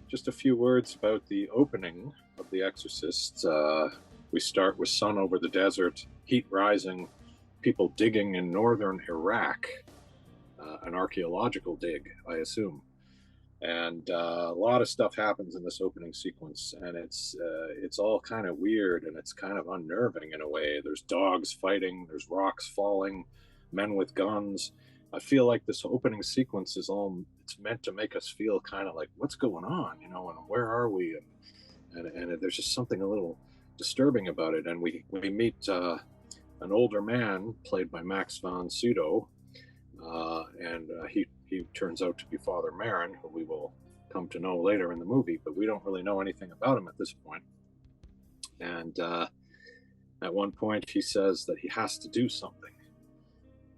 just a few words about the opening of The Exorcist. We start with sun over the desert, heat rising, people digging in northern Iraq, an archaeological dig, I assume. And a lot of stuff happens in this opening sequence, and it's all kind of weird and it's kind of unnerving in a way. There's dogs fighting, there's rocks falling, men with guns. I feel like this opening sequence is all it's meant to make us feel kind of like what's going on, and where are we, and there's just something a little disturbing about it. And we meet an older man played by Max von Sydow, and he turns out to be Father Merrin, who we will come to know later in the movie, but we don't really know anything about him at this point. And at one point he says that he has to do something.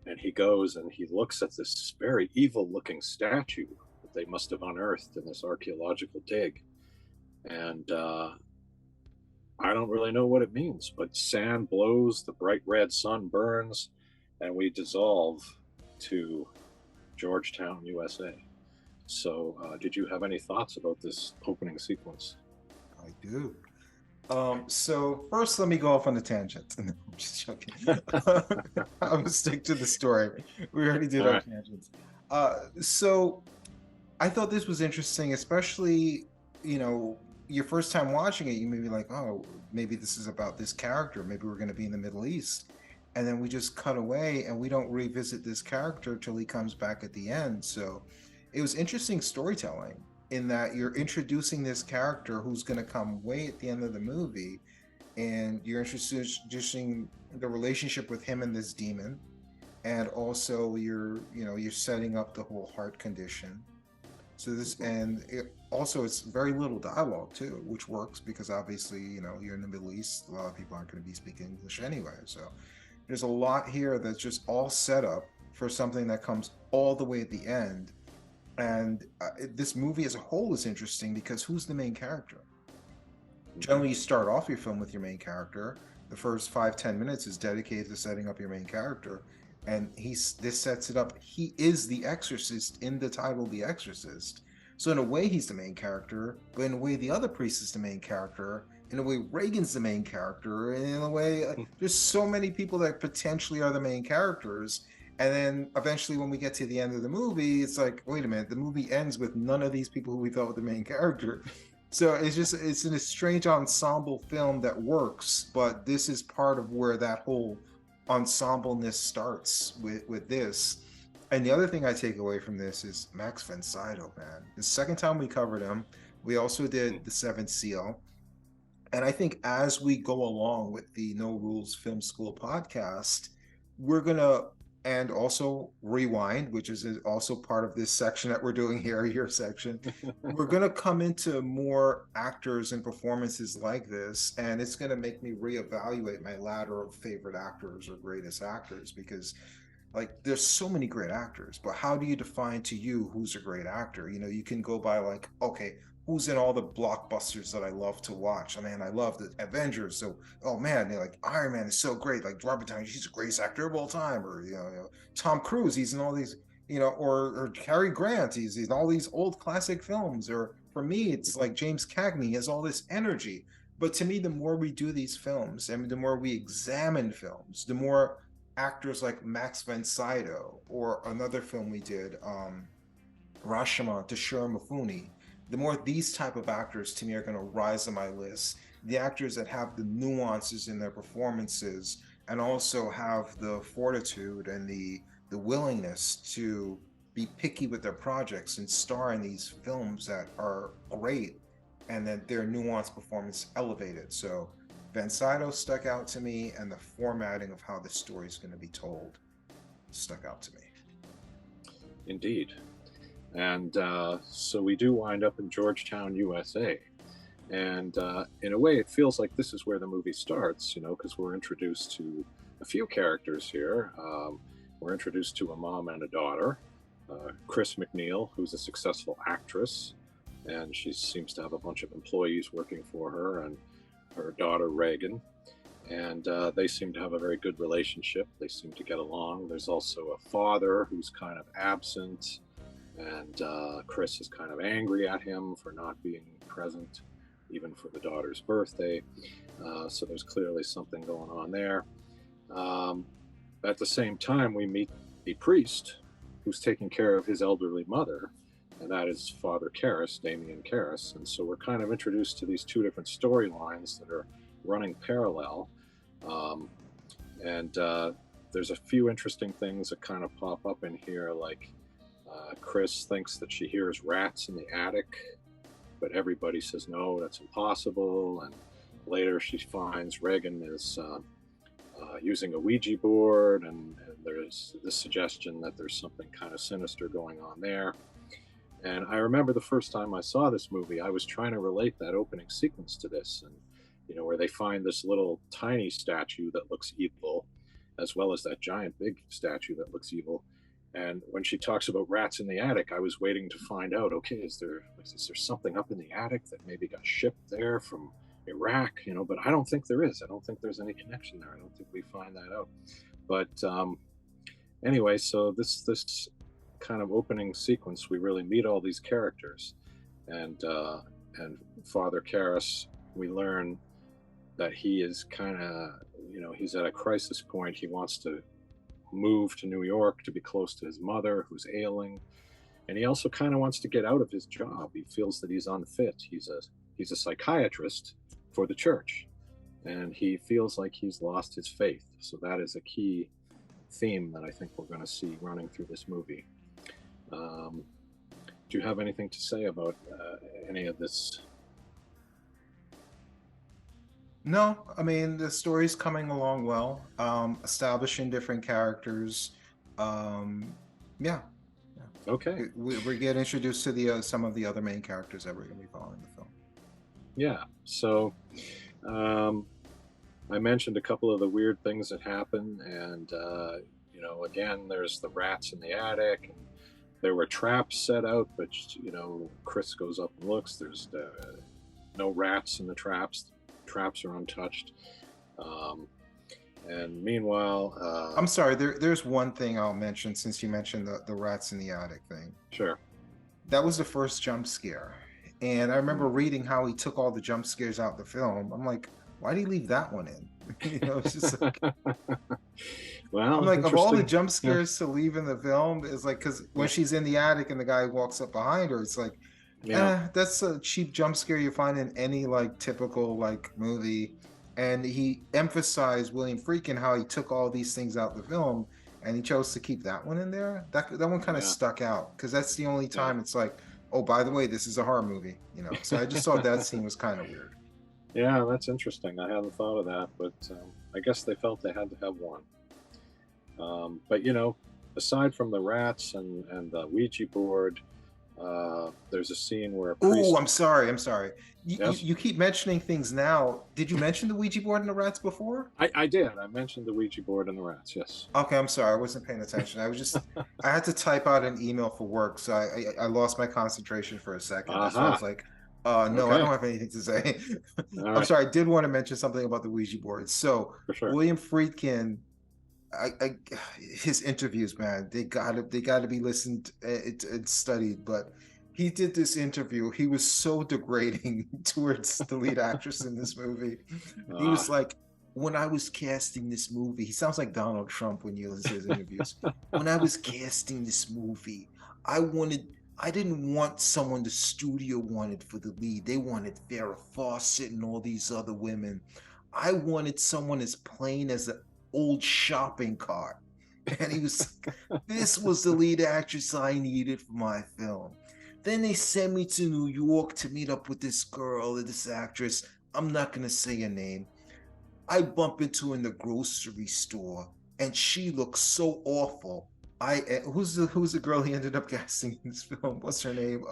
And he goes and he looks at this very evil-looking statue that they must have unearthed in this archaeological dig. And I don't really know what it means, but sand blows, the bright red sun burns, and we dissolve to Georgetown, USA. So did you have any thoughts about this opening sequence? I do. So first, let me go off on a tangent. No, I'm just joking. I'm gonna stick to the story. We already did our tangents. So I thought this was interesting, especially, your first time watching it, you may be like, oh, maybe this is about this character. Maybe we're going to be in the Middle East. And then we just cut away and we don't revisit this character till he comes back at the end. So it was interesting storytelling in that you're introducing this character who's going to come way at the end of the movie, and you're introducing the relationship with him and this demon, and also you're setting up the whole heart condition. So it's very little dialogue too, which works because obviously you're in the Middle East, a lot of people aren't going to be speaking English anyway. So there's a lot here that's just all set up for something that comes all the way at the end. And this movie as a whole is interesting because who's the main character? Generally, you start off your film with your main character. The first 5-10 minutes is dedicated to setting up your main character, and this sets it up. He is the exorcist in the title, The Exorcist. So in a way, he's the main character, but in a way, the other priest is the main character. In a way, Regan's the main character, and in a way, there's so many people that potentially are the main characters. And then eventually when we get to the end of the movie, it's like, wait a minute, the movie ends with none of these people who we thought were the main character. So it's a strange ensemble film that works, but this is part of where that whole ensembleness starts with this. And the other thing I take away from this is Max von Sydow, man. The second time we covered him, we also did The Seventh Seal. And I think as we go along with the No Rules Film School podcast, we're going to, and also Rewind, which is also part of this section that we're doing here, your section. We're going to come into more actors and performances like this, and it's going to make me reevaluate my ladder of favorite actors or greatest actors, because there's so many great actors, but how do you define to you who's a great actor? You can go by okay, who's in all the blockbusters that I love to watch? I mean, I love the Avengers. So, oh man, they're like Iron Man is so great. Like Robert Downey, he's the greatest actor of all time. Or Tom Cruise, he's in all these, or Cary Grant, he's in all these old classic films. Or for me, it's like James Cagney has all this energy. But to me, the more we do these films, and the more we examine films, the more actors like Max von Sydow, or another film we did, Rashomon, Toshiro Mifune, the more these type of actors to me are going to rise on my list. The actors that have the nuances in their performances and also have the fortitude and the willingness to be picky with their projects and star in these films that are great, and that their nuanced performance elevated. So von Sydow stuck out to me, and the formatting of how the story is going to be told stuck out to me. Indeed. And so we do wind up in Georgetown, USA. And in a way, it feels like this is where the movie starts, because we're introduced to a few characters here. We're introduced to a mom and a daughter, Chris MacNeil, who's a successful actress, and she seems to have a bunch of employees working for her, and her daughter, Regan. And they seem to have a very good relationship. They seem to get along. There's also a father who's kind of absent, and Chris is kind of angry at him for not being present, even for the daughter's birthday. So there's clearly something going on there. At the same time, we meet a priest who's taking care of his elderly mother, and that is Father Karras, Damien Karras. And so we're kind of introduced to these two different storylines that are running parallel. There's a few interesting things that kind of pop up in here, like Chris thinks that she hears rats in the attic, but everybody says no, that's impossible. And later she finds Regan is using a Ouija board, and there's this suggestion that there's something kind of sinister going on there. And I remember the first time I saw this movie, I was trying to relate that opening sequence to this, and where they find this little tiny statue that looks evil, as well as that giant big statue that looks evil. And when she talks about rats in the attic, I was waiting to find out, okay, is there something up in the attic that maybe got shipped there from Iraq, but I don't think there is. I don't think there's any connection there. I don't think we find that out. But anyway, so this kind of opening sequence, we really meet all these characters, and Father Karras, we learn that he is kind of, he's at a crisis point. He wants to move to New York to be close to his mother, who's ailing, and he also kind of wants to get out of his job. He feels that he's unfit. He's a psychiatrist for the church, and he feels like he's lost his faith. So that is a key theme that I think we're going to see running through this movie. Do you have anything to say about any of this? No, I mean, the story's coming along well, establishing different characters. Yeah. Okay. We get introduced to some of the other main characters that we're going to be following the film. Yeah. So I mentioned a couple of the weird things that happen, and again, there's the rats in the attic, and there were traps set out, but Chris goes up and looks. There's no rats in the traps. Traps are untouched. And meanwhile, I'm sorry, there's one thing I'll mention, since you mentioned the rats in the attic thing. Sure. That was the first jump scare, and I remember reading how he took all the jump scares out of the film. I'm like, why did he leave that one in? It's just like, well, I'm like, of all the jump scares to leave in the film, it's like, because when she's in the attic and the guy walks up behind her, it's like, that's a cheap jump scare you find in any like typical like movie. And he emphasized, William Friedkin, how he took all these things out of the film, and he chose to keep that one in there. That one kind of stuck out, because that's the only time it's like, oh, by the way, this is a horror movie, So I just thought that scene was kind of weird. Yeah, that's interesting. I hadn't thought of that, but I guess they felt they had to have one. But aside from the rats and the Ouija board, there's a scene where a priest... Oh, I'm sorry. You keep mentioning things now. Did you mention the Ouija board and the rats before? I did. I mentioned the Ouija board and the rats, yes. Okay, I'm sorry. I wasn't paying attention. I had to type out an email for work, so I lost my concentration for a second. So I was like, no, okay. I don't have anything to say. I'm sorry. I did want to mention something about the Ouija board. So William Friedkin, his interviews, man, they gotta be listened and studied. But he did this interview. He was so degrading towards the lead actress in this movie. He was like, when I was casting this movie, he sounds like Donald Trump when you listen to his interviews. When I was casting this movie, I didn't want someone the studio wanted for the lead. They wanted Farrah Fawcett and all these other women. I wanted someone as plain as an old shopping cart. And he was like, this was the lead actress I needed for my film. Then they sent me to New York to meet up with this girl, this actress. I'm not going to say her name. I bump into her in the grocery store, and she looks so awful. Who's the girl he ended up casting in this film? What's her name?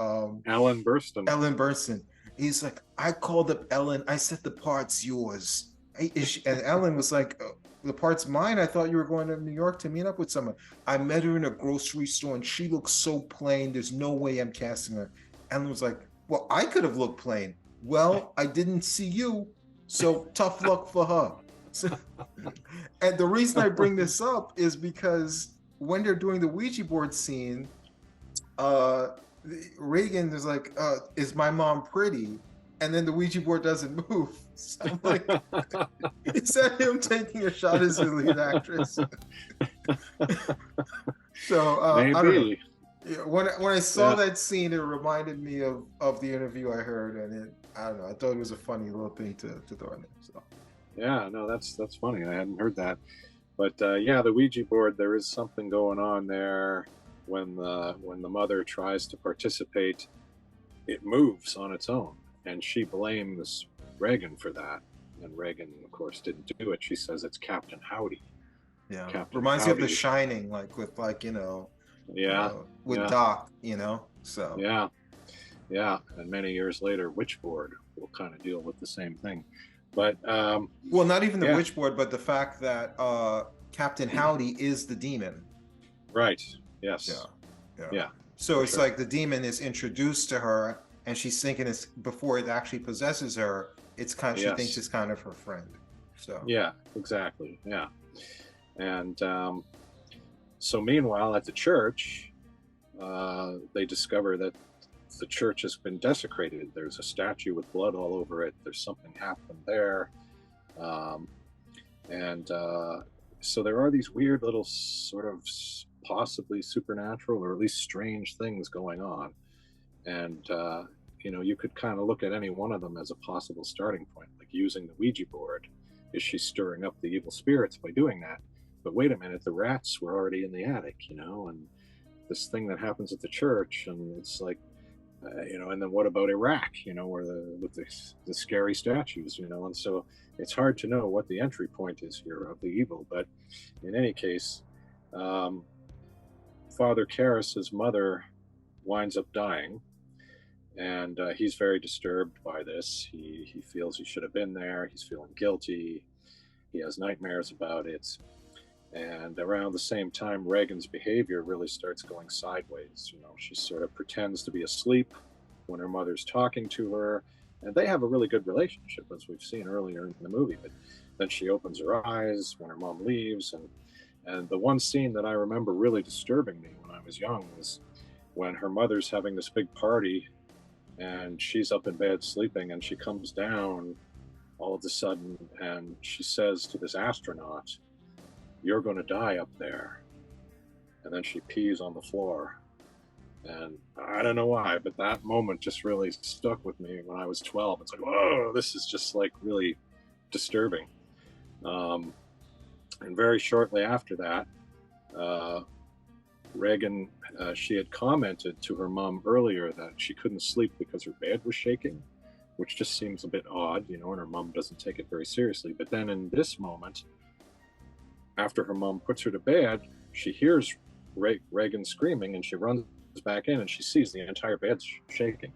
Ellen Burstyn. Ellen Burstyn. He's like, I called up Ellen. I said the part's yours. And Ellen was like, the part's mine. I thought you were going to New York to meet up with someone. I met her in a grocery store, and she looks so plain. There's no way I'm casting her. Ellen was like, well, I could have looked plain. Well, I didn't see you, so tough luck for her. So, and the reason I bring this up is because when they're doing the Ouija board scene, uh, Regan is like, "Is my mom pretty?" And then the Ouija board doesn't move. So I'm like, is that him taking a shot as the lead actress? So I don't know. Maybe. Yeah, when I saw that scene, it reminded me of the interview I heard, and I don't know. I thought it was a funny little thing to throw in there. So Yeah, no, that's funny. I hadn't heard that. But yeah, the Ouija board, there is something going on there. When the mother tries to participate, it moves on its own, and she blames Regan for that. And Regan, of course, didn't do it. She says it's Captain Howdy. yeah, Captain reminds me of The Howdy. Shining, like with Yeah, with yeah, Doc, So yeah, yeah. And many years later, Witchboard will kind of deal with the same thing. But well, not even the yeah, Witchboard, but the fact that Captain Howdy is the demon. right. Yeah, Yes. yeah. Yeah. So it's sure. like the demon is introduced to her, and she's thinking it's before it actually possesses her. She thinks Yes. it's kind of her friend. So Yeah. Exactly. Yeah. And so, meanwhile, at the church, they discover that the church has been desecrated. There's a statue with blood all over it. There's something happened there. Um, and so there are these weird little sort of possibly supernatural or at least strange things going on. And, you could kind of look at any one of them as a possible starting point, like using the Ouija board. Is she stirring up the evil spirits by doing that? But wait a minute, the rats were already in the attic, and this thing that happens at the church, and it's like, and then what about Iraq, where with the scary statues, and so it's hard to know what the entry point is here of the evil. But in any case, um, Father Karras' mother winds up dying, and he's very disturbed by this. He feels he should have been there. He's feeling guilty. He has nightmares about it. And around the same time, Regan's behavior really starts going sideways. She sort of pretends to be asleep when her mother's talking to her, and they have a really good relationship, as we've seen earlier in the movie. But then she opens her eyes when her mom leaves, and the one scene that I remember really disturbing me when I was young was when her mother's having this big party, and she's up in bed sleeping, and she comes down all of a sudden, and she says to this astronaut, "You're going to die up there." And then she pees on the floor. And I don't know why, but that moment just really stuck with me when I was 12. It's like, whoa, this is just like really disturbing. Um, and very shortly after that, Regan, she had commented to her mom earlier that she couldn't sleep because her bed was shaking, which just seems a bit odd, and her mom doesn't take it very seriously. But then in this moment, after her mom puts her to bed, she hears Regan screaming, and she runs back in, and she sees the entire bed shaking.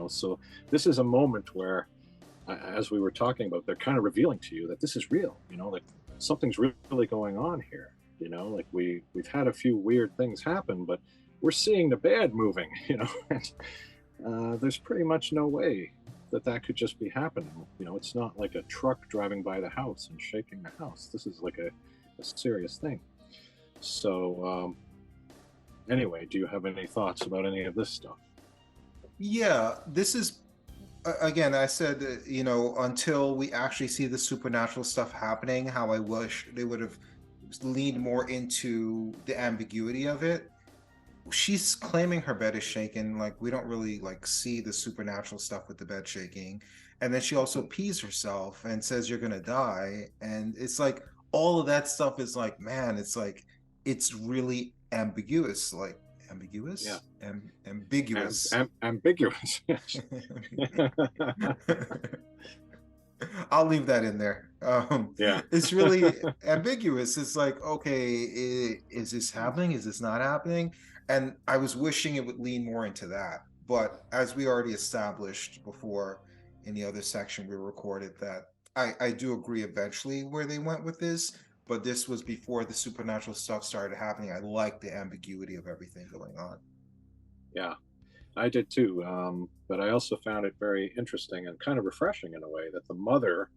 So this is a moment where, as we were talking about, they're kind of revealing to you that this is real. Like something's really going on here. Like we've had a few weird things happen, but we're seeing the bed moving. And there's pretty much no way that could just be happening. It's not like a truck driving by the house and shaking the house. This is like a serious thing. So anyway, do you have any thoughts about any of this stuff? yeah, this is again. I said until we actually see the supernatural stuff happening, how I wish they would have leaned more into the ambiguity of it. She's claiming her bed is shaken, like we don't really see the supernatural stuff with the bed shaking. And then she also pees herself and says you're gonna die, and it's like all of that stuff is like, man, it's really ambiguous. Yeah. Ambiguous. Ambiguous. Yes. I'll leave that in there. Yeah. It's really ambiguous. It's like, okay, is this happening? Is this not happening? And I was wishing it would lean more into that. But as we already established before in the other section we recorded, that I do agree eventually where they went with this, but this was before the supernatural stuff started happening. I like the ambiguity of everything going on. Yeah, I did too. But I also found it very interesting and kind of refreshing in a way that the mother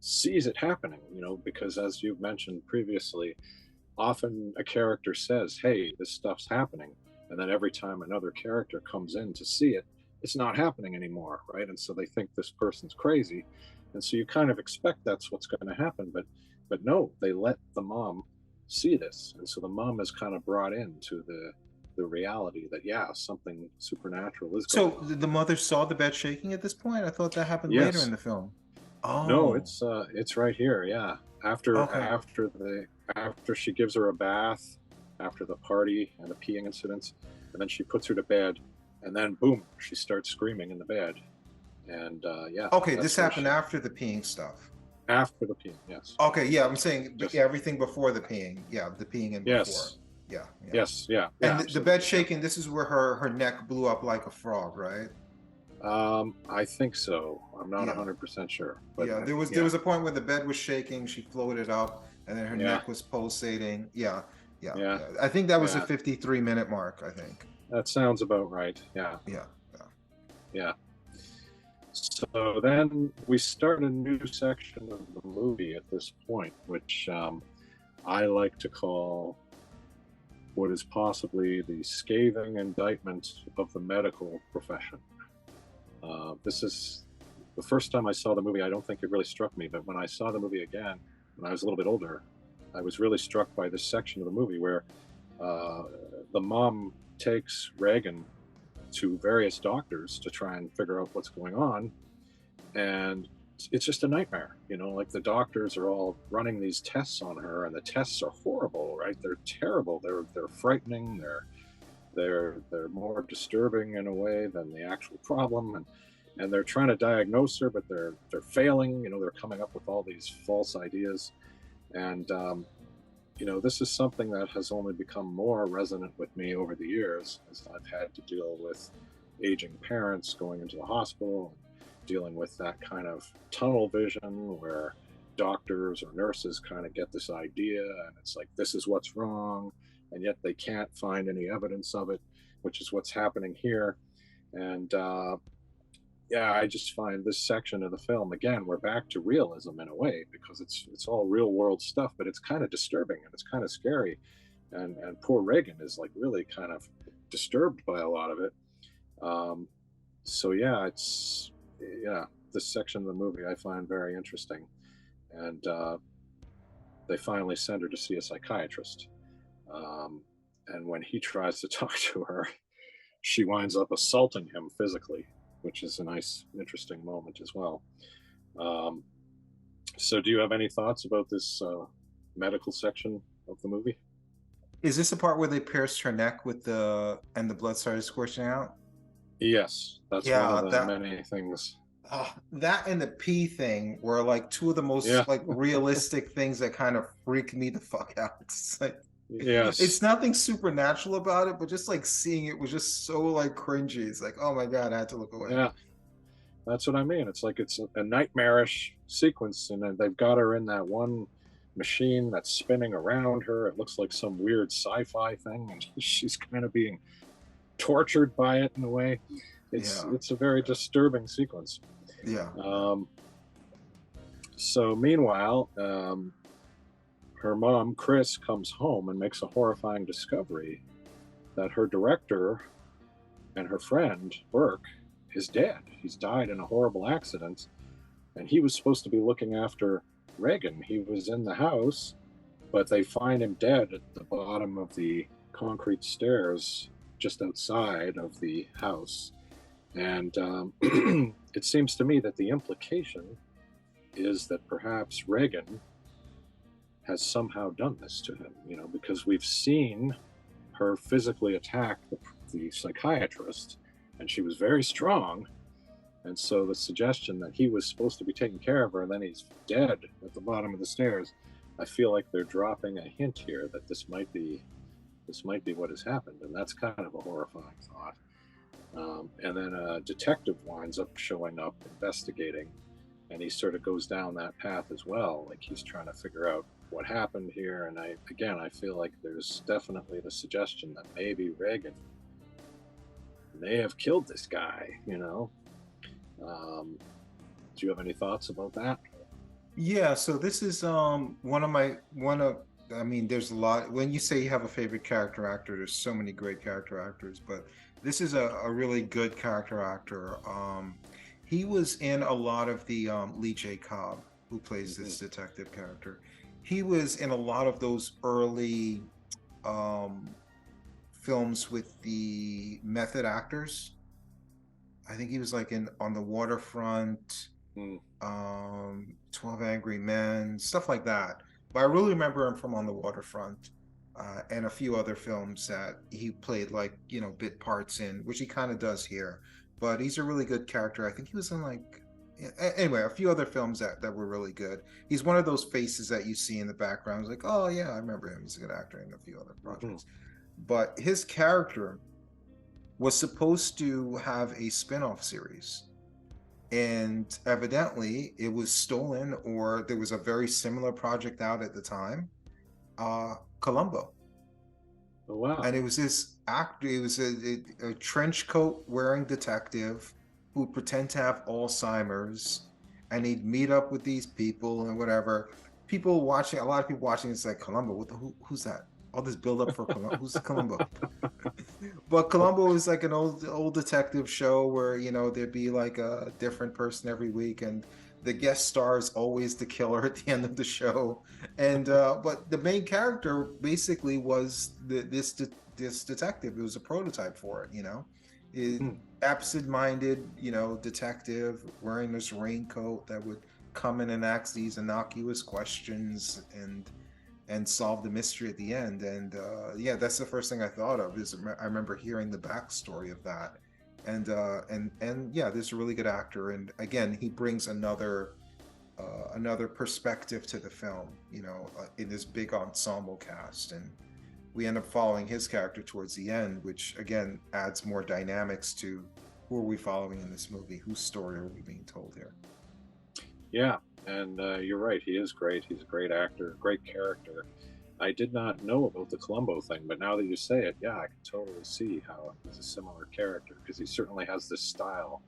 sees it happening, because as you've mentioned previously, often a character says, "Hey, this stuff's happening," And then every time another character comes in to see it, it's not happening anymore, right? And so they think this person's crazy. And so you kind of expect that's what's going to happen, but no, they let the mom see this. And so the mom is kind of brought into the reality that, yeah, something supernatural is going on. So the mother saw the bed shaking at this point? I thought that happened Yes. later in the film. Oh. No, it's right here, yeah. After Okay. after she gives her a bath, after the party and the peeing incidents, and then she puts her to bed, and then boom, she starts screaming in the bed. And yeah. Okay, that's this where happened after the peeing stuff. after the peeing, yes. Okay, yeah, I'm saying Just- everything before the peeing. Yeah, the peeing and before. Yes. Yeah. Yes, yeah. And yeah, the bed shaking, this is where her neck blew up like a frog, right? I think so. I'm not Yeah. 100% sure. But Yeah, there was a point where the bed was shaking, she floated up, and then her neck was pulsating. Yeah. I think that was the 53-minute mark, I think. That sounds about right. Yeah. So then we start a new section of the movie at this point, which I like to call what is possibly the scathing indictment of the medical profession. This is the first time I saw the movie. I don't think it really struck me, but when I saw the movie again, when I was a little bit older, I was really struck by this section of the movie where the mom takes Regan to various doctors to try and figure out what's going on, and it's just a nightmare. Like the doctors are all running these tests on her, and the tests are horrible, right? They're terrible. They're frightening. They're more disturbing in a way than the actual problem, and they're trying to diagnose her, but they're failing. They're coming up with all these false ideas, and this is something that has only become more resonant with me over the years as I've had to deal with aging parents going into the hospital, dealing with that kind of tunnel vision where doctors or nurses kind of get this idea and it's like, this is what's wrong, and yet they can't find any evidence of it, which is what's happening here. And I just find this section of the film, again, we're back to realism in a way, because it's all real world stuff, but it's kind of disturbing and it's kind of scary. And poor Regan is like really kind of disturbed by a lot of it. This section of the movie I find very interesting. And they finally send her to see a psychiatrist. And when he tries to talk to her, she winds up assaulting him physically, which is a nice, interesting moment as well. So do you have any thoughts about this medical section of the movie? Is this the part where they pierced her neck and the blood started squishing out? Yes, that's one of the many things. That and the pee thing were like two of the most like realistic things that kind of freak me the fuck out. It's like, it's nothing supernatural about it, but just like seeing it was just so like cringy. It's like, oh my god, I had to look away. Yeah, that's what I mean. It's like it's a nightmarish sequence, and then they've got her in that one machine that's spinning around her. It looks like some weird sci-fi thing, and she's kind of being tortured by it in a way. It's a very disturbing sequence. So meanwhile, her mom, Chris, comes home and makes a horrifying discovery that her director and her friend, Burke, is dead. He's died in a horrible accident, and he was supposed to be looking after Regan. He was in the house, but they find him dead at the bottom of the concrete stairs just outside of the house. And it seems to me that the implication is that perhaps Regan has somehow done this to him, because we've seen her physically attack the psychiatrist, and she was very strong. And so the suggestion that he was supposed to be taking care of her and then he's dead at the bottom of the stairs, I feel like they're dropping a hint here that this might be what has happened, and that's kind of a horrifying thought. And then a detective winds up showing up, investigating, and he sort of goes down that path as well. Like he's trying to figure out what happened here. And I feel like there's definitely the suggestion that maybe Regan may have killed this guy, Do you have any thoughts about that? Yeah, so this is one of I mean, there's a lot. When you say you have a favorite character actor, there's so many great character actors, but this is a really good character actor. He was in a lot of the Lee J. Cobb, who plays Hmm. this detective character. He was in a lot of those early um, films with the method actors. I think he was like in On the Waterfront, Hmm. 12 Angry Men, stuff like that. But I really remember him from On the Waterfront, and a few other films that he played like, bit parts in, which he kind of does here. But he's a really good character. I think he was in like, anyway, a few other films that were really good. He's one of those faces that you see in the background. It's like, oh yeah, I remember him. He's a good actor in a few other Hmm. projects. But his character was supposed to have a spin-off series, and evidently it was stolen, or there was a very similar project out at the time, Columbo. Oh, wow. And it was this actor, it was a trench coat wearing detective who would pretend to have Alzheimer's, and he'd meet up with these people and whatever. People watching, a lot of people watching, it's like, Columbo, who's that? All this build up for Columbo. Who's Columbo? But Columbo is like an old detective show where, there'd be like a different person every week, and the guest star is always the killer at the end of the show. And but the main character basically was this detective. It was a prototype for it, it, Hmm. absent-minded, detective wearing this raincoat that would come in and ask these innocuous questions and solve the mystery at the end. And yeah, that's the first thing I thought of. Is I remember hearing the backstory of that, and yeah, this is a really good actor. And again, he brings another perspective to the film, in this big ensemble cast. And we end up following his character towards the end, which again adds more dynamics to who are we following in this movie, whose story are we being told here. Yeah, and you're right. He is great. He's a great actor, great character. I did not know about the Columbo thing, but now that you say it, yeah, I can totally see how he's a similar character, because he certainly has this style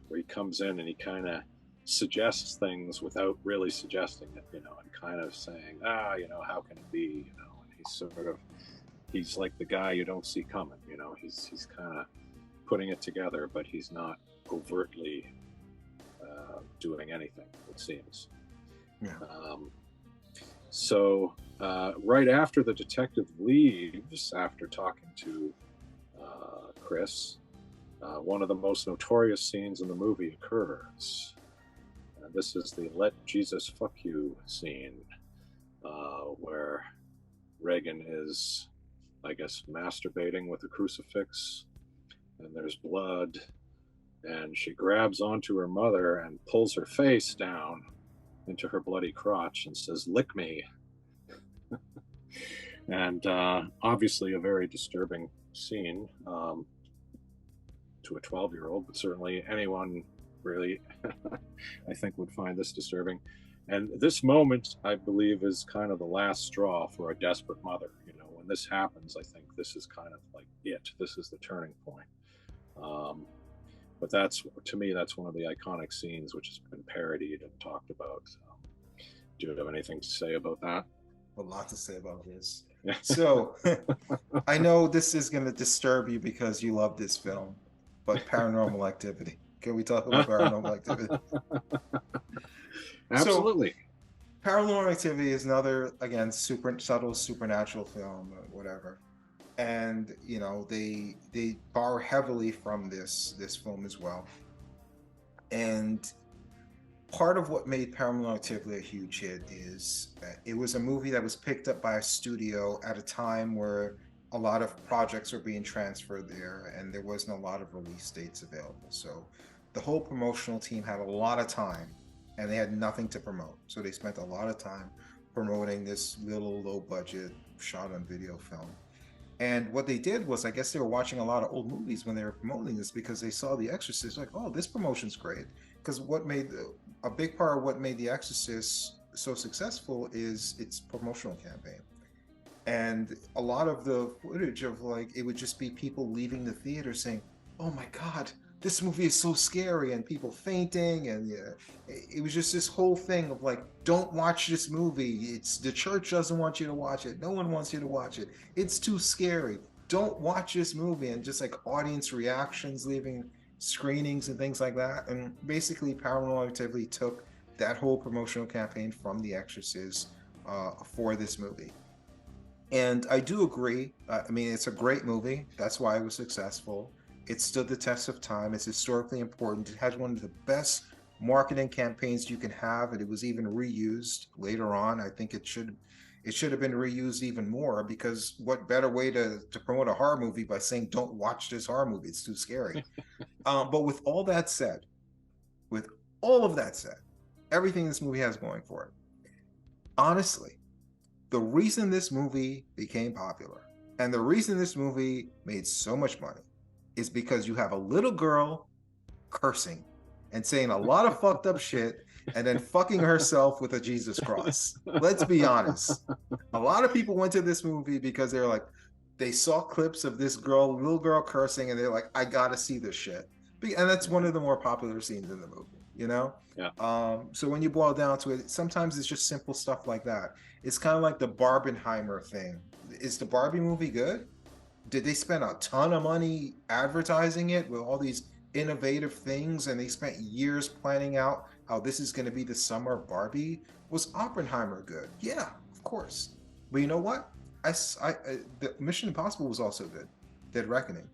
where he comes in and he kind of suggests things without really suggesting it, and kind of saying, how can it be, and he's like the guy you don't see coming, he's kind of putting it together, but he's not overtly doing anything, it seems. Yeah. So right after the detective leaves, after talking to Chris, one of the most notorious scenes in the movie occurs. This is the "Let Jesus Fuck You" scene, where Regan is, I guess, masturbating with a crucifix, and there's blood, and she grabs onto her mother and pulls her face down into her bloody crotch and says, "Lick me." And obviously a very disturbing scene to a 12-year-old, but certainly anyone really, I think, would find this disturbing. And this moment, I believe, is kind of the last straw for a desperate mother. When this happens, I think this is kind of like it. This is the turning point. But to me, that's one of the iconic scenes which has been parodied and talked about. Do you have anything to say about that? A lot to say about this. So I know this is going to disturb you because you love this film, but Paranormal Activity. Can we talk about Paranormal Activity? Absolutely. So, Paranormal Activity is another, again, super subtle supernatural film, or whatever. And they borrow heavily from this film as well. And part of what made Paranormal Activity a huge hit is that it was a movie that was picked up by a studio at a time where a lot of projects were being transferred there, and there wasn't a lot of release dates available. So the whole promotional team had a lot of time, and they had nothing to promote. So they spent a lot of time promoting this little low budget shot on video film. And what they did was, I guess they were watching a lot of old movies when they were promoting this, because they saw The Exorcist, like, oh, this promotion's great. Because a big part of what made The Exorcist so successful is its promotional campaign. And a lot of the footage of, like, it would just be people leaving the theater saying, oh my God, this movie is so scary and people fainting, and yeah, it was just this whole thing of like, don't watch this movie. It's the church doesn't want you to watch it. No one wants you to watch it. It's too scary. Don't watch this movie. And just like audience reactions, leaving screenings and things like that. And basically, Paranormal Activity took that whole promotional campaign from The Exorcist for this movie. And I do agree. I mean, it's a great movie. That's why it was successful. It stood the test of time. It's historically important. It had one of the best marketing campaigns you can have, and it was even reused later on. I think it should have been reused even more, because what better way to promote a horror movie by saying don't watch this horror movie? It's too scary. But with all that said, with all of that said, everything this movie has going for it, honestly, the reason this movie became popular and the reason this movie made so much money is because you have a little girl cursing and saying a lot of fucked up shit and then fucking herself with a Jesus cross. Let's be honest. A lot of people went to this movie because they're like, they saw clips of this little girl cursing, and they're like, I gotta see this shit. And that's one of the more popular scenes in the movie, you know? Yeah. So when you boil down to it, sometimes it's just simple stuff like that. It's kind of like the Barbenheimer thing. Is the Barbie movie good? Did they spend a ton of money advertising it with all these innovative things, and they spent years planning out how this is going to be the summer of Barbie? Was Oppenheimer good? Yeah, of course. But you know what? The Mission Impossible was also good. Dead Reckoning.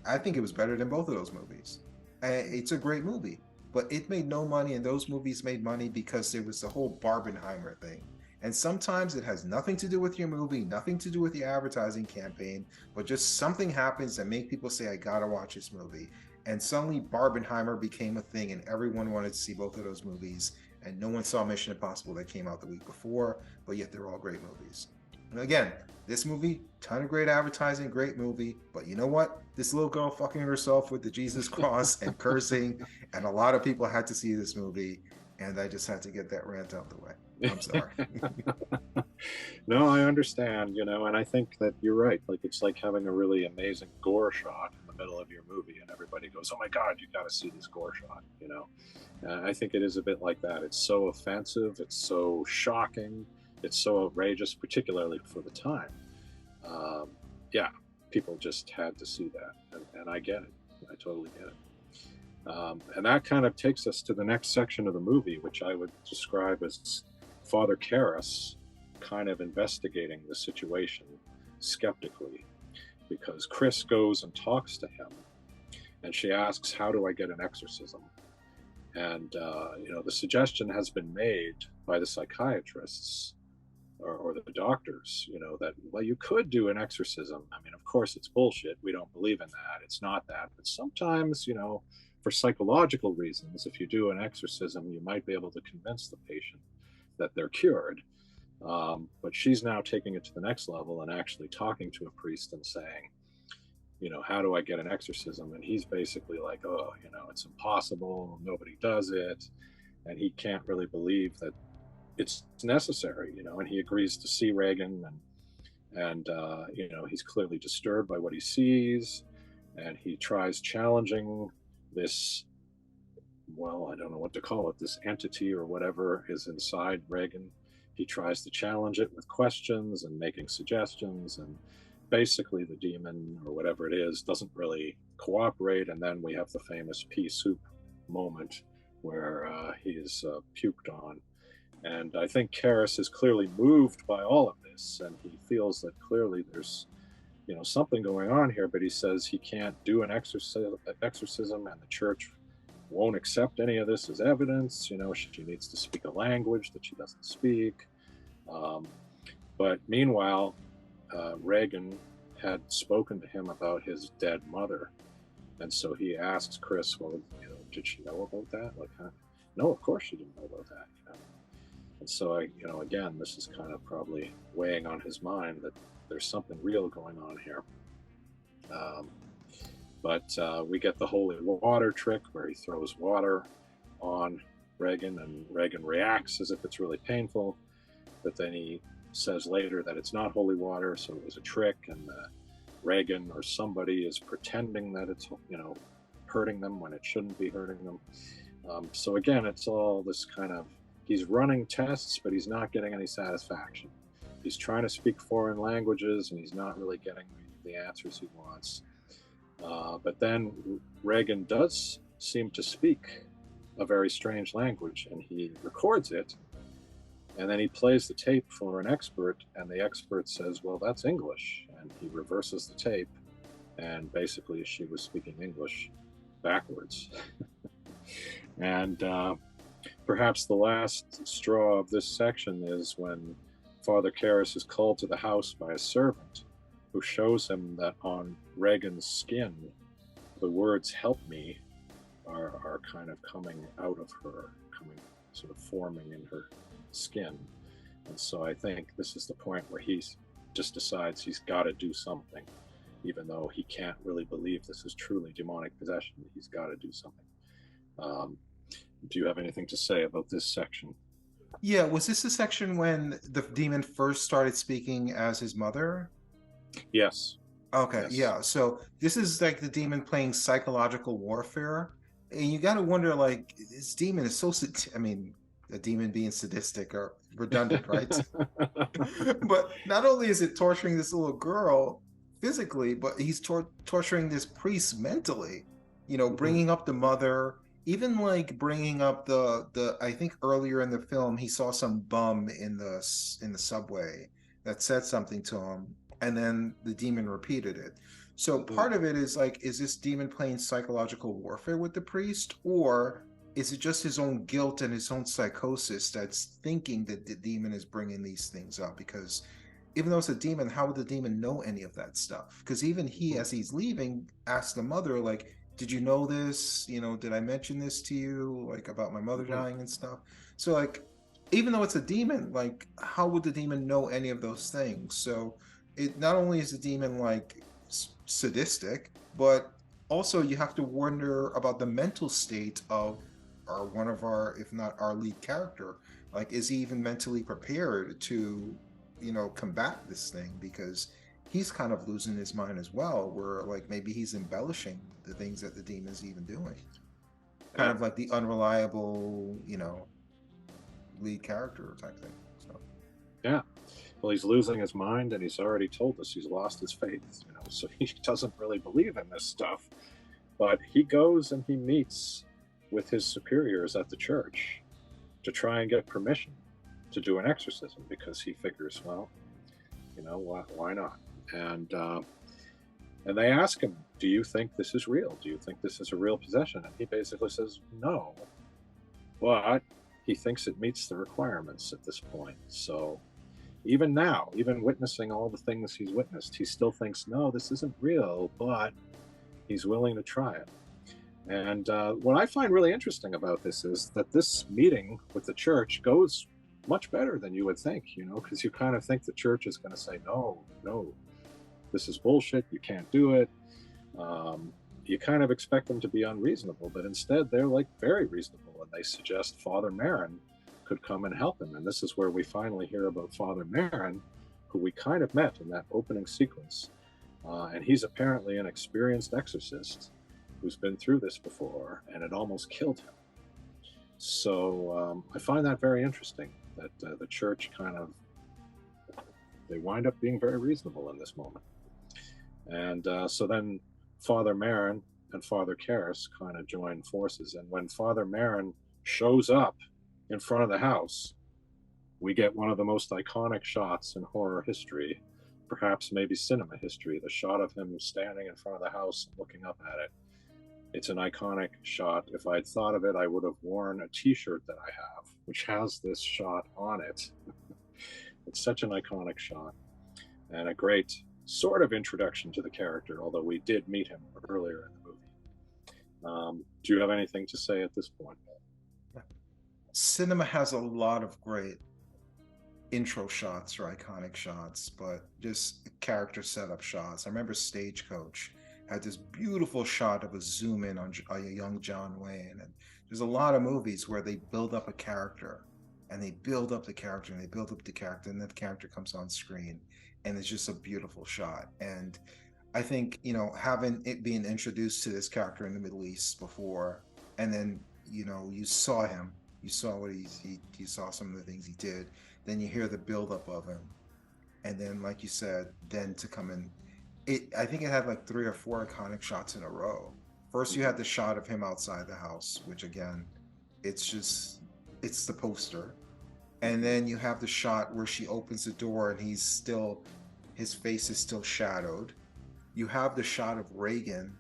I think it was better than both of those movies. It's a great movie, but it made no money, and those movies made money because there was the whole Barbenheimer thing. And sometimes it has nothing to do with your movie, nothing to do with your advertising campaign, but just something happens that make people say, I gotta watch this movie. And suddenly Barbenheimer became a thing, and everyone wanted to see both of those movies. And no one saw Mission Impossible that came out the week before, but yet they're all great movies. And again, this movie, ton of great advertising, great movie, but you know what? This little girl fucking herself with the Jesus cross and cursing, and a lot of people had to see this movie, and I just had to get that rant out the way. I'm sorry. No, I understand, you know, and I think that you're right. Like, it's like having a really amazing gore shot in the middle of your movie, and everybody goes, oh my God, you got to see this gore shot, you know? I think it is a bit like that. It's so offensive, it's so shocking, it's so outrageous, particularly for the time. Yeah, people just had to see that, and I get it. I totally get it. And that kind of takes us to the next section of the movie, which I would describe as Father Karras kind of investigating the situation skeptically, because Chris goes and talks to him, and she asks, how do I get an exorcism? And, you know, the suggestion has been made by the psychiatrists or the doctors, you know, that, well, you could do an exorcism. I mean, of course, it's bullshit. We don't believe in that. It's not that. But sometimes, you know, for psychological reasons, if you do an exorcism, you might be able to convince the patient that they're cured. But she's now taking it to the next level and actually talking to a priest and saying, you know, how do I get an exorcism? And he's basically like, oh, you know, it's impossible. Nobody does it. And he can't really believe that it's necessary, you know, and he agrees to see Regan, and you know, he's clearly disturbed by what he sees, and he tries challenging this, well, I don't know what to call it, this entity or whatever is inside Regan. He tries to challenge it with questions and making suggestions, and basically the demon or whatever it is doesn't really cooperate. And then we have the famous pea soup moment where he is puked on. And I think Karras is clearly moved by all of this, and he feels that clearly there's, you know, something going on here, but he says he can't do an exorcism, and the church won't accept any of this as evidence. You know, she needs to speak a language that she doesn't speak. But meanwhile, Regan had spoken to him about his dead mother, and so he asks Chris, well, you know, did she know about that? Like, huh? No, of course she didn't know about that, you know. And so, you know, again, this is kind of probably weighing on his mind that there's something real going on here. But we get the holy water trick where he throws water on Regan, and Regan reacts as if it's really painful. But then he says later that it's not holy water, so it was a trick, and Regan or somebody is pretending that it's, you know, hurting them when it shouldn't be hurting them. So again, it's all this kind of, he's running tests, but he's not getting any satisfaction. He's trying to speak foreign languages, and he's not really getting the answers he wants. But then Regan does seem to speak a very strange language, and he records it, and then he plays the tape for an expert, and the expert says, well, that's English, and he reverses the tape, and basically she was speaking English backwards. And perhaps the last straw of this section is when Father Karras is called to the house by a servant who shows him that on Regan's skin, the words "help me" are kind of coming out of her, coming sort of forming in her skin. And so I think this is the point where he just decides he's got to do something, even though he can't really believe this is truly demonic possession. He's got to do something. Do you have anything to say about this section? Yeah, was this the section when the demon first started speaking as his mother? Yes. Okay, Yes. yeah. So this is like the demon playing psychological warfare. And you got to wonder, like, this demon is so, I mean, a demon being sadistic or redundant, right? But not only is it torturing this little girl physically, but he's torturing this priest mentally, you know, bringing up the mother, even like bringing up the I think earlier in the film he saw some bum in the subway that said something to him, and then the demon repeated it. So part of it is like, is this demon playing psychological warfare with the priest, or is it just his own guilt and his own psychosis that's thinking that the demon is bringing these things up? Because even though it's a demon, how would the demon know any of that stuff? Because even he, as he's leaving, asks the mother, like, did you know this? You know, did I mention this to you, like about my mother dying and stuff? So like, even though it's a demon, like, how would the demon know any of those things? So it not only is the demon like sadistic, but also you have to wonder about the mental state of one of our, if not our lead character. Like, is he even mentally prepared to, you know, combat this thing? Because he's kind of losing his mind as well, where like maybe he's embellishing the things that the demon's even doing. Kind of like the unreliable, you know, lead character type thing. So yeah. Well, he's losing his mind, and he's already told us he's lost his faith, you know, so he doesn't really believe in this stuff. But he goes and he meets with his superiors at the church to try and get permission to do an exorcism, because he figures, well, you know, why not? And they ask him, do you think this is real? Do you think this is a real possession? And he basically says no, but he thinks it meets the requirements at this point. So even now, even witnessing all the things he's witnessed, he still thinks, no, this isn't real, but he's willing to try it. And what I find really interesting about this is that this meeting with the church goes much better than you would think, you know, because you kind of think the church is going to say, no, this is bullshit, you can't do it. You kind of expect them to be unreasonable, but instead they're like very reasonable, and they suggest Father Merrin could come and help him. And this is where we finally hear about Father Merrin, who we kind of met in that opening sequence. And he's apparently an experienced exorcist who's been through this before, and it almost killed him. So I find that very interesting, that the church kind of, they wind up being very reasonable in this moment. And so then Father Merrin and Father Karras kind of join forces. And when Father Merrin shows up in front of the house, we get one of the most iconic shots in horror history, perhaps maybe cinema history, the shot of him standing in front of the house looking up at it. It's an iconic shot. If I'd thought of it, I would have worn a t-shirt that I have, which has this shot on it. It's such an iconic shot, and a great sort of introduction to the character, although we did meet him earlier in the movie. Do you have anything to say at this point? Cinema has a lot of great intro shots or iconic shots, but just character setup shots. I remember Stagecoach had this beautiful shot of a zoom in on a young John Wayne, and there's a lot of movies where they build up a character and they build up the character and they build up the character, and that character comes on screen and it's just a beautiful shot. And I think, having it being introduced to this character in the Middle East before, and then, you saw him, you saw what you saw some of the things he did, then you hear the buildup of him. And then, like you said, then to come in, I think it had like 3 or 4 iconic shots in a row. First, you had the shot of him outside the house, which again, it's the poster. And then you have the shot where she opens the door and his face is still shadowed. You have the shot of Regan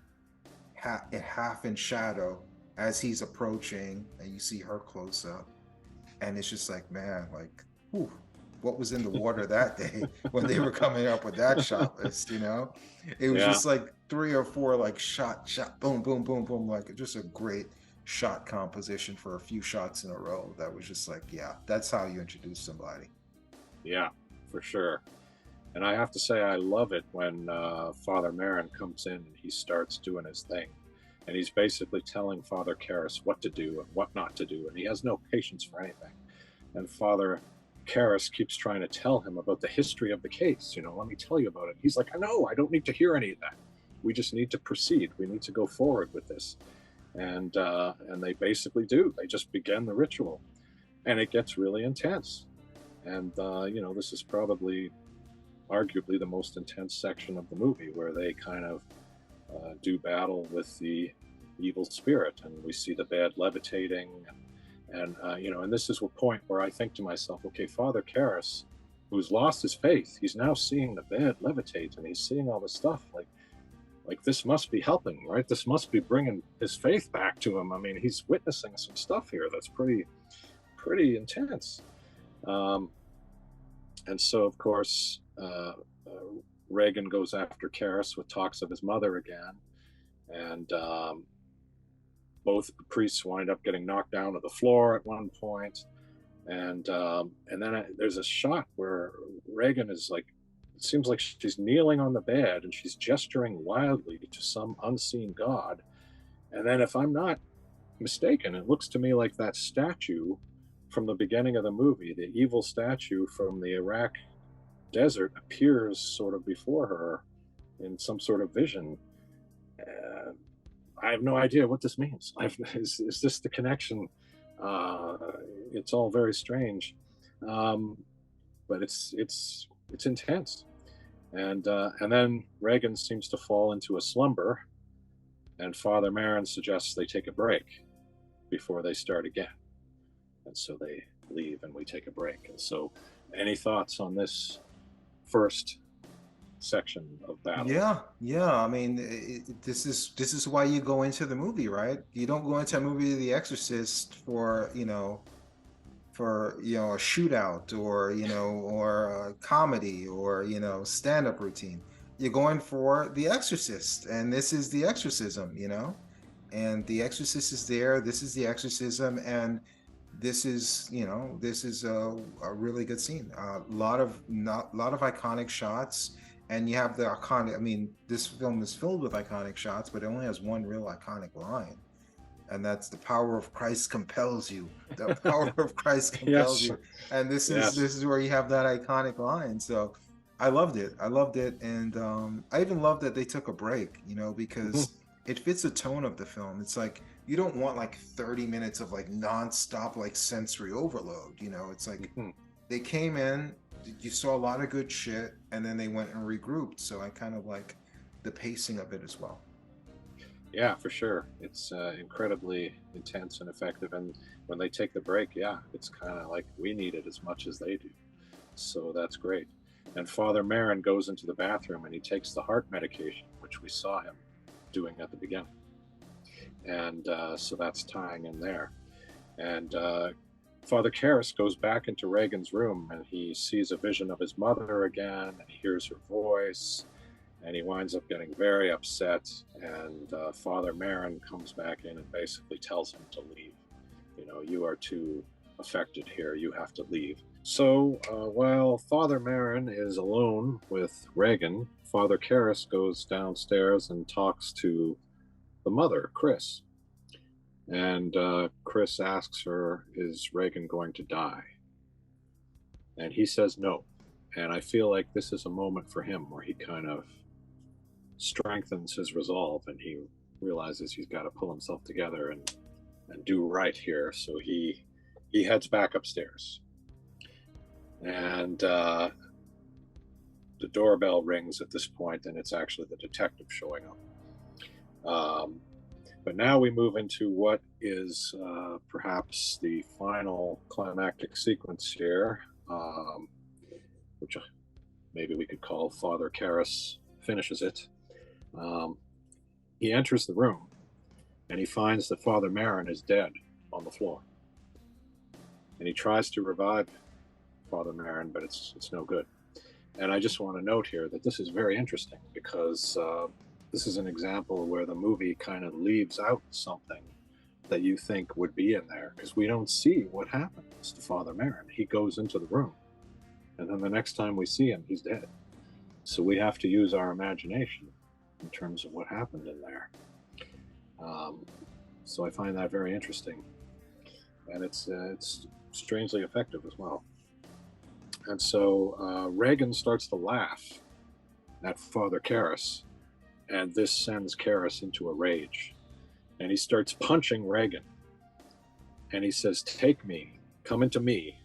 half in shadow as he's approaching, and you see her close up. And it's just like, man, like, whew, what was in the water that day when they were coming up with that shot list, It was just like 3 or 4 like shot, boom, boom, boom, boom, like just a great shot composition for a few shots in a row. That was just like, yeah, that's how you introduce somebody. Yeah, for sure. And I have to say, I love it when Father Merrin comes in and he starts doing his thing. And he's basically telling Father Karras what to do and what not to do. And he has no patience for anything. And Father Karras keeps trying to tell him about the history of the case. Let me tell you about it. He's like, no, I don't need to hear any of that. We just need to proceed. We need to go forward with this. And they basically do. They just begin the ritual. And it gets really intense. And, this is probably arguably the most intense section of the movie, where they kind of do battle with the evil spirit, and we see the bed levitating, and this is a point where I think to myself, okay, Father Karras, who's lost his faith, he's now seeing the bed levitate, and he's seeing all this stuff, like this must be helping, right? This must be bringing his faith back to him. I mean, he's witnessing some stuff here that's pretty intense. And so, of course, Regan goes after Karras with talks of his mother again, and both priests wind up getting knocked down to the floor at one point, and then there's a shot where Regan is like, it seems like she's kneeling on the bed and she's gesturing wildly to some unseen god, and then if I'm not mistaken, it looks to me like that statue from the beginning of the movie, the evil statue from the Iraq desert, appears sort of before her in some sort of vision. I have no idea what this means. Is this the connection? It's all very strange, but it's intense. And then Regan seems to fall into a slumber, and Father Merrin suggests they take a break before they start again. And so they leave, and we take a break. And so, any thoughts on this first section of battle? Yeah. I mean, this is why you go into the movie, right? You don't go into a movie, The Exorcist, for a shootout or a comedy or stand-up routine. You're going for The Exorcist, and this is the exorcism, and the exorcist is there. This is the exorcism, and this is a really good scene. A lot of iconic shots, and you have the iconic. I mean, this film is filled with iconic shots, but it only has one real iconic line, and that's "The power of Christ compels you." The power of Christ compels you, and this is where you have that iconic line. So, I loved it, and I even loved that they took a break. Because it fits the tone of the film. It's like, you don't want like 30 minutes of like nonstop like sensory overload. It's like they came in, you saw a lot of good shit, and then they went and regrouped. So I kind of like the pacing of it as well. Yeah, for sure. It's incredibly intense and effective. And when they take the break, it's kind of like we need it as much as they do. So that's great. And Father Merrin goes into the bathroom and he takes the heart medication, which we saw him doing at the beginning. And so that's tying in there. And Father Karras goes back into Regan's room, and he sees a vision of his mother again, and he hears her voice, and he winds up getting very upset. And Father Merrin comes back in and basically tells him to leave. You are too affected here. You have to leave. So while Father Merrin is alone with Regan, Father Karras goes downstairs and talks to the mother, Chris. And Chris asks her, is Regan going to die? And he says no. And I feel like this is a moment for him where he kind of strengthens his resolve, and he realizes he's got to pull himself together and do right here. So he heads back upstairs, and the doorbell rings at this point, and it's actually the detective showing up. But now we move into what is perhaps the final climactic sequence here, which maybe we could call Father Karras finishes it. He enters the room, and he finds that Father Merrin is dead on the floor. And he tries to revive Father Merrin, but it's no good. And I just want to note here that this is very interesting, because this is an example where the movie kind of leaves out something that you think would be in there, because we don't see what happens to Father Merrin. He goes into the room, and then the next time we see him, he's dead. So we have to use our imagination in terms of what happened in there. So I find that very interesting, and it's strangely effective as well. And so Regan starts to laugh at Father Karras, and this sends Karras into a rage. And he starts punching Regan. And he says, "Take me, come into me."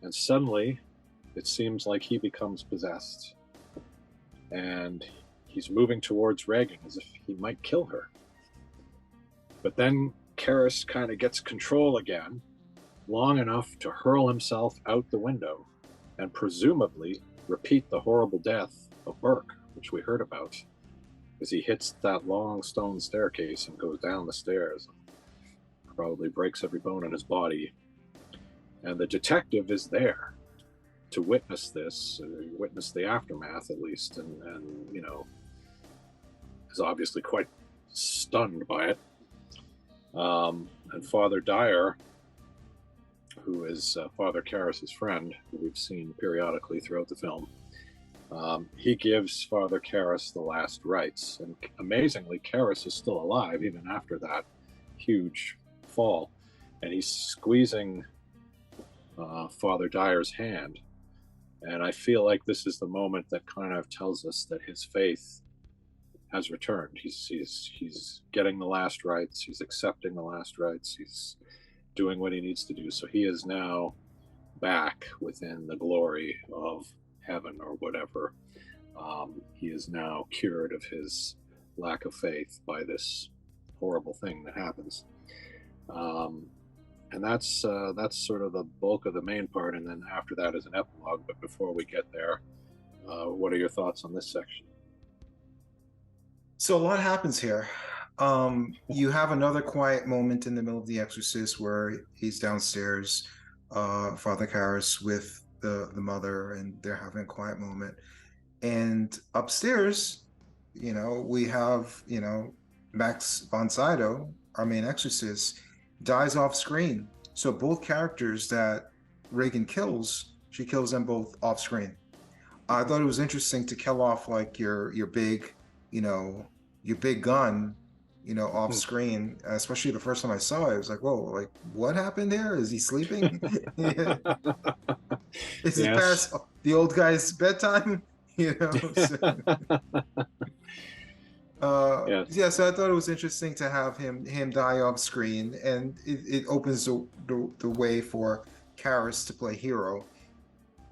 And suddenly, it seems like he becomes possessed. And he's moving towards Regan as if he might kill her. But then Karras kind of gets control again, long enough to hurl himself out the window and presumably repeat the horrible death of Burke, which we heard about, as he hits that long stone staircase and goes down the stairs. Probably breaks every bone in his body. And the detective is there to witness this, witness the aftermath at least, and you know, is obviously quite stunned by it. And Father Dyer, who is Father Karras' friend, who we've seen periodically throughout the film, he gives Father Karras the last rites. And amazingly, Karras is still alive even after that huge fall. And he's squeezing Father Dyer's hand. And I feel like this is the moment that kind of tells us that his faith has returned. He's getting the last rites. He's accepting the last rites. He's doing what he needs to do. So he is now back within the glory of heaven or whatever. He is now cured of his lack of faith by this horrible thing that happens. And that's sort of the bulk of the main part. And then after that is an epilogue. But before we get there, what are your thoughts on this section? So a lot happens here. You have another quiet moment in the middle of The Exorcist where he's downstairs, Father Karras with the mother, and they're having a quiet moment. And upstairs, you know, we have, you know, Max von Sydow, our main exorcist, dies off screen. So both characters that Regan kills, she kills them both off screen. I thought it was interesting to kill off like your big, you know, your big gun, you know, off screen, especially the first time I saw it. I was like, whoa, like what happened there? Is he sleeping? Is it past the old guy's bedtime? You know? So, so I thought it was interesting to have him die off screen, and it opens the way for Karras to play hero.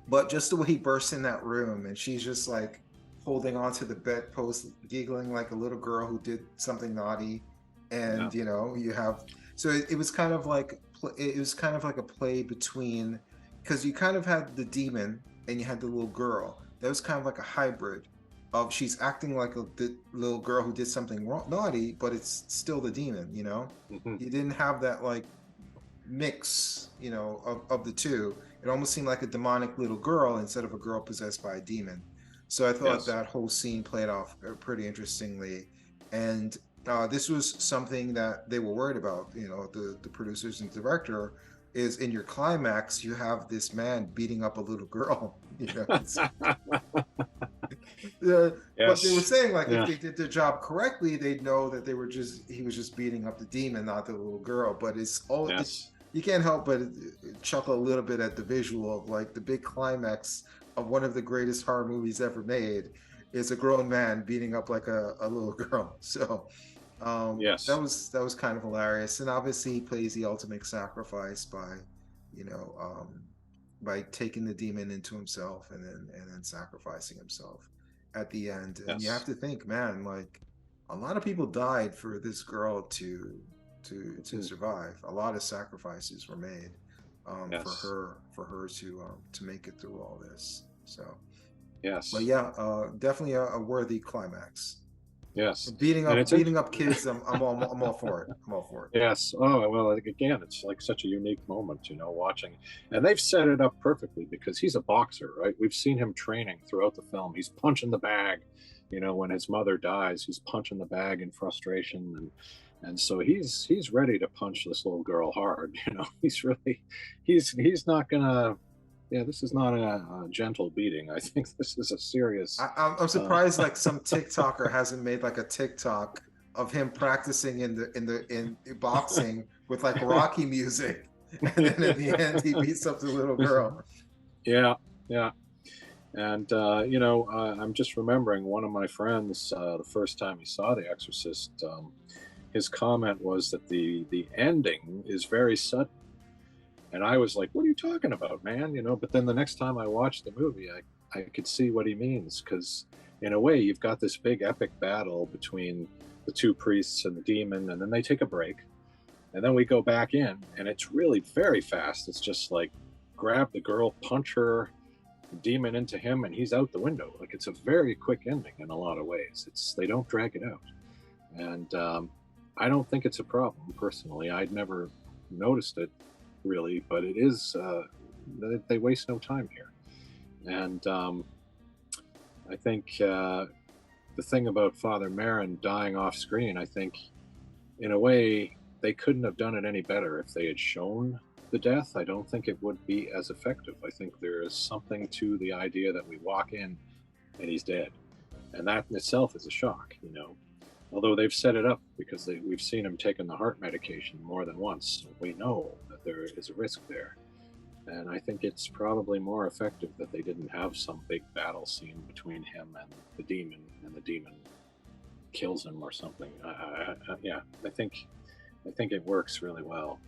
But just the way he bursts in that room, and she's just like holding onto the bedpost, giggling like a little girl who did something naughty, and you know, you have it was kind of like a play between, because you kind of had the demon and you had the little girl. That was kind of like a hybrid of she's acting like the little girl who did something naughty, but it's still the demon, you know? You didn't have that like mix, you know, of the two. It almost seemed like a demonic little girl instead of a girl possessed by a demon. So I thought that whole scene played off pretty interestingly. And this was something that they were worried about, you know, the producers and director, is in your climax, you have this man beating up a little girl, you know? But they were saying like if they did their job correctly, they'd know that he was just beating up the demon, not the little girl. But you can't help but chuckle a little bit at the visual of like the big climax of one of the greatest horror movies ever made, is a grown man beating up like a little girl. So Yes. that was kind of hilarious. And obviously he plays the ultimate sacrifice by, you know, by taking the demon into himself and then sacrificing himself at the end. And you have Yes. to think, man, like a lot of people died for this girl to survive. A lot of sacrifices were made Yes. for her to make it through all this. So, but Yes. yeah, definitely a worthy climax. Yes. And Beating up kids. I'm all for it. I'm all for it. Yes. Oh, well, again, it's like such a unique moment, you know, watching. And they've set it up perfectly because he's a boxer, right? We've seen him training throughout the film. He's punching the bag, you know, when his mother dies, he's punching the bag in frustration. And so he's ready to punch this little girl hard, you know. He's not gonna, yeah, this is not a gentle beating. I think this is a serious I'm surprised like some TikToker hasn't made like a TikTok of him practicing in boxing with like Rocky music, and then at the end he beats up the little girl. Yeah, yeah. And I'm just remembering one of my friends, the first time he saw The Exorcist, his comment was that the ending is very sudden. And I was like, "What are you talking about, man?" You know. But then the next time I watched the movie, I could see what he means, because in a way, you've got this big epic battle between the two priests and the demon, and then they take a break, and then we go back in, and it's really very fast. It's just like grab the girl, punch her, demon into him, and he's out the window. Like, it's a very quick ending in a lot of ways. They don't drag it out, and I don't think it's a problem personally. I'd never noticed it really, but it is. They waste no time here, and I think the thing about Father Merrin dying off screen, I think, in a way, they couldn't have done it any better if they had shown the death. I don't think it would be as effective. I think there is something to the idea that we walk in and he's dead, and that in itself is a shock, you know. Although they've set it up because we've seen him taking the heart medication more than once, we know that there is a risk there. And I think it's probably more effective that they didn't have some big battle scene between him and the demon kills him or something. Yeah, I think it works really well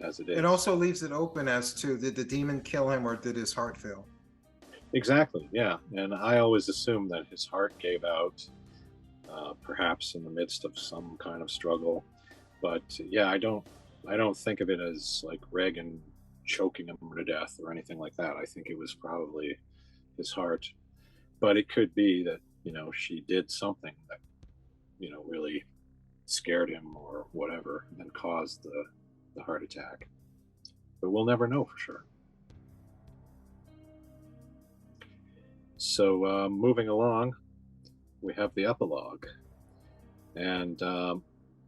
as it is. It also leaves it open as to, did the demon kill him or did his heart fail? Exactly, yeah. And I always assumed that his heart gave out, perhaps in the midst of some kind of struggle. But yeah, I don't think of it as like Regan choking him to death or anything like that. I think it was probably his heart. But it could be that, you know, she did something that, you know, really scared him or whatever and caused the heart attack. But we'll never know for sure. So moving along, we have the epilogue. And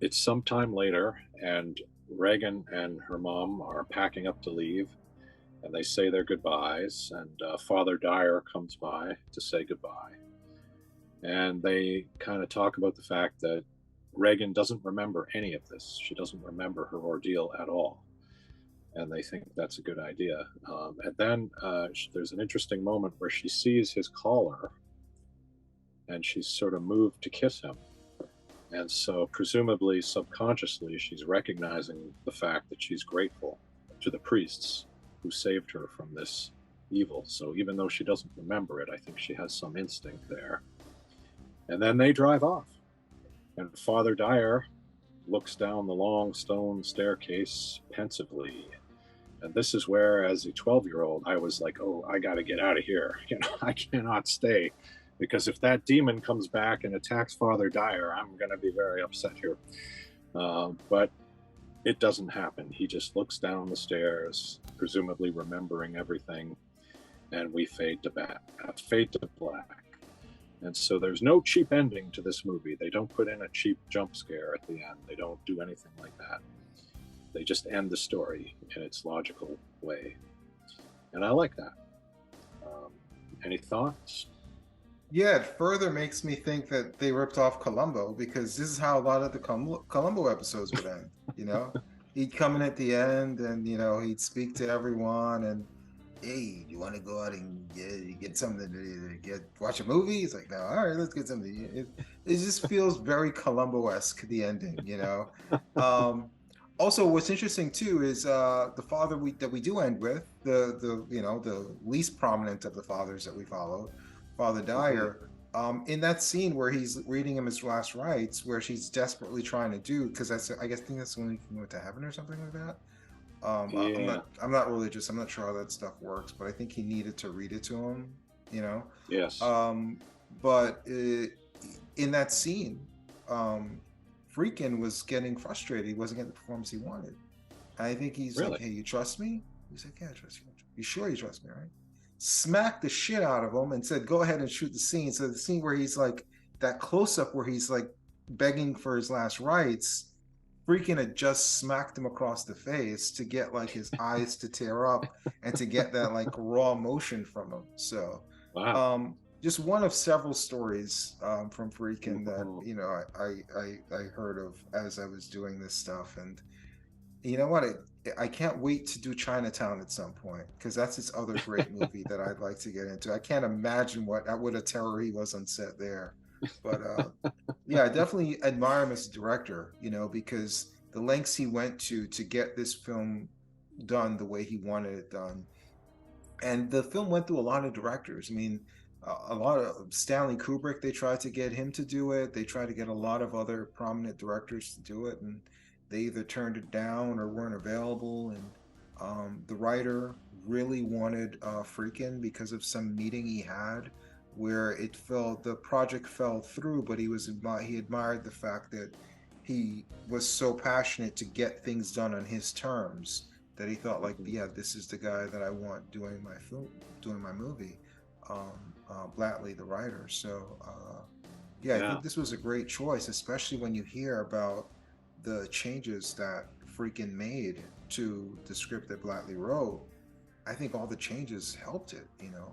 it's sometime later, and Regan and her mom are packing up to leave, and they say their goodbyes, and Father Dyer comes by to say goodbye. And they kind of talk about the fact that Regan doesn't remember any of this. She doesn't remember her ordeal at all. And they think that's a good idea. And then there's an interesting moment where she sees his collar, and she's sort of moved to kiss him. And so presumably subconsciously, she's recognizing the fact that she's grateful to the priests who saved her from this evil. So even though she doesn't remember it, I think she has some instinct there. And then they drive off. And Father Dyer looks down the long stone staircase pensively. And this is where, as a 12-year-old, I was like, oh, I got to get out of here. You know, I cannot stay. Because if that demon comes back and attacks Father Dyer, I'm going to be very upset here. But it doesn't happen. He just looks down the stairs, presumably remembering everything, and we fade to black. And so there's no cheap ending to this movie. They don't put in a cheap jump scare at the end. They don't do anything like that. They just end the story in its logical way. And I like that. Any thoughts? Yeah, it further makes me think that they ripped off Columbo, because this is how a lot of the Columbo episodes would end. You know, he'd come in at the end, and you know, he'd speak to everyone, and hey, do you want to go out and get something to watch a movie? He's like, no, all right, let's get something. It just feels very Columbo-esque, the ending, you know. Also, what's interesting too is the father that we do end with, the you know, the least prominent of the fathers that we followed, Father Dyer. In that scene where he's reading him his last rites, where she's desperately trying to do, because I guess think that's when he went to heaven or something like that. Yeah. I'm not religious. I'm not sure how that stuff works, but I think he needed to read it to him, you know. Yes. But in that scene, Freakin was getting frustrated. He wasn't getting the performance he wanted. And I think he's Really? like, "Hey, you trust me?" He's like, "Yeah, I trust you. You sure you trust me, right?" Smacked the shit out of him and said, "Go ahead and shoot the scene." So the scene where he's like that close up where he's like begging for his last rites, Freaking had just smacked him across the face to get like his eyes to tear up and to get that like raw motion from him. So, Wow. just one of several stories from Freakin that Mhm. you know I heard of as I was doing this stuff, and you know what? I can't wait to do Chinatown at some point because that's his other great movie that I'd like to get into. I can't imagine what a terror he was on set there, but yeah, I definitely admire him as a director. You know, because the lengths he went to get this film done the way he wanted it done, and the film went through a lot of directors. I mean, a lot of Stanley Kubrick. They tried to get him to do it. They tried to get a lot of other prominent directors to do it, and they either turned it down or weren't available. And the writer really wanted Freakin because of some meeting he had where the project fell through, but he admired the fact that he was so passionate to get things done on his terms that he thought like, yeah, this is the guy that I want doing my film, doing my movie. Blatty, the writer. So yeah, I Yeah. think this was a great choice, especially when you hear about the changes that Freakin made to the script that Blatty wrote. I think all the changes helped it, you know.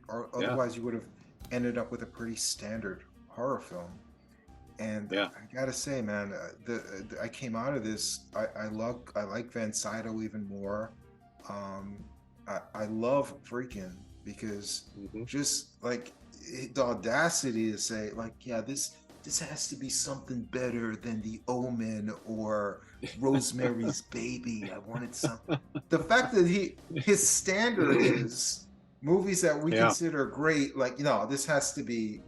Or Yeah. otherwise you would have ended up with a pretty standard horror film. And Yeah. I gotta say, man, I came out of this. I like Van Sydow even more. Um, I love Freakin because Hmm. just like the audacity to say like, yeah, this has to be something better than the Omen or Rosemary's Baby. I wanted some. The fact that his standard is movies that we Yeah. consider great, like, you know, this has to be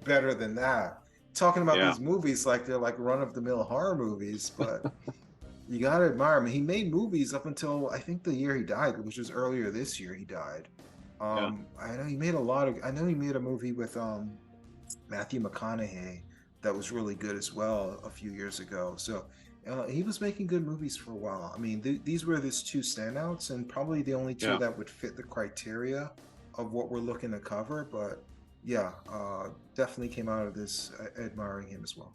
better than that. Talking about Yeah. these movies like they're like run of the mill horror movies, but you gotta admire him. He made movies up until I think the year he died, which was earlier this year. He died. Yeah. I know he made a lot of. I know he made a movie with Matthew McConaughey that was really good as well a few years ago. So he was making good movies for a while. I mean, these were his two standouts, and probably the only two Yeah. that would fit the criteria of what we're looking to cover. But yeah, definitely came out of this admiring him as well.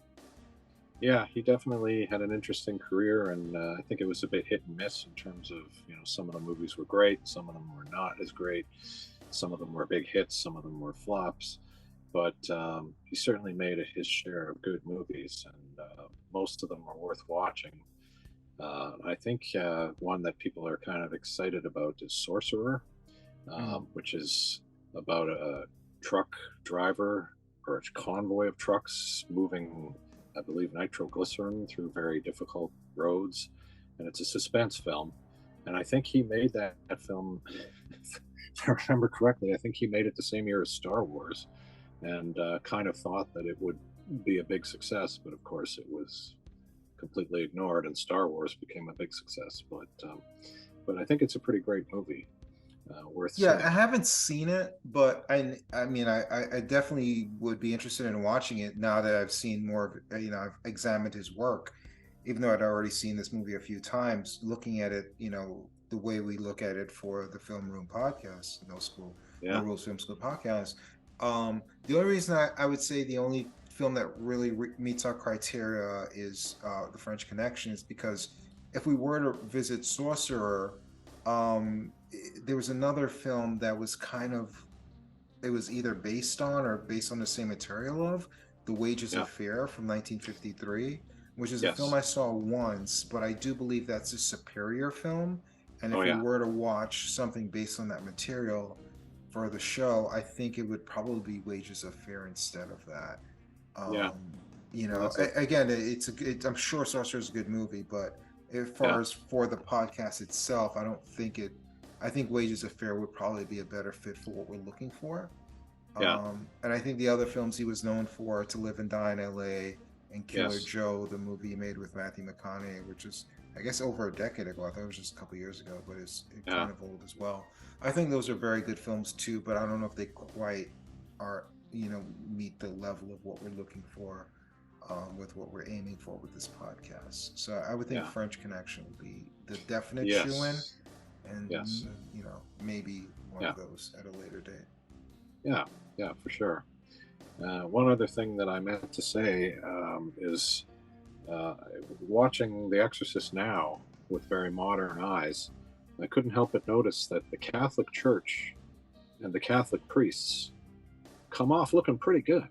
Yeah, he definitely had an interesting career, and I think it was a bit hit and miss in terms of, some of the movies were great, some of them were not as great, some of them were big hits, some of them were flops, but he certainly made his share of good movies, and most of them are worth watching. I think one that people are kind of excited about is Sorcerer, Mm. which is about a truck driver or a convoy of trucks moving, I believe, nitroglycerin through very difficult roads. And it's a suspense film. And I think he made that film, if I remember correctly, I think he made it the same year as Star Wars and kind of thought that it would be a big success. But of course, it was completely ignored, and Star Wars became a big success. But I think it's a pretty great movie, worth Yeah, I seeing. haven't seen it, but I mean, I definitely would be interested in watching it now that I've seen more of, you know, I've examined his work, even though I'd already seen this movie a few times, looking at it, you know, the way we look at it for the Film Room podcast, No Yeah. Rules Film School podcast. The only reason I would say the only film that really meets our criteria is The French Connection is because if we were to visit Sorcerer, there was another film that was kind of it was either based on or based on the same material of The Wages Yeah. of Fear from 1953, which is a film Yes. I saw once, but I do believe that's a superior film And if we were to watch something based on that material for the show, I think it would probably be Wages of Fear instead of that. You know, again, I'm sure Sorcerer is a good movie, but as far as for the podcast itself, I think Wages of Fear would probably be a better fit for what we're looking for. And I think the other films he was known for, To Live and Die in L.A. and Killer Joe, the movie he made with Matthew McConaughey, which is, I guess, over a decade ago. I thought it was just a couple years ago, but it's kind of old as well. I think those are very good films too, but I don't know if they quite are, you know, meet the level of what we're looking for with what we're aiming for with this podcast. So I would think French Connection would be the definite shoe-in, and you know, maybe one of those at a later date. Yeah, for sure. One other thing that I meant to say is watching The Exorcist now with very modern eyes, I couldn't help but notice that the Catholic Church and the Catholic priests come off looking pretty good.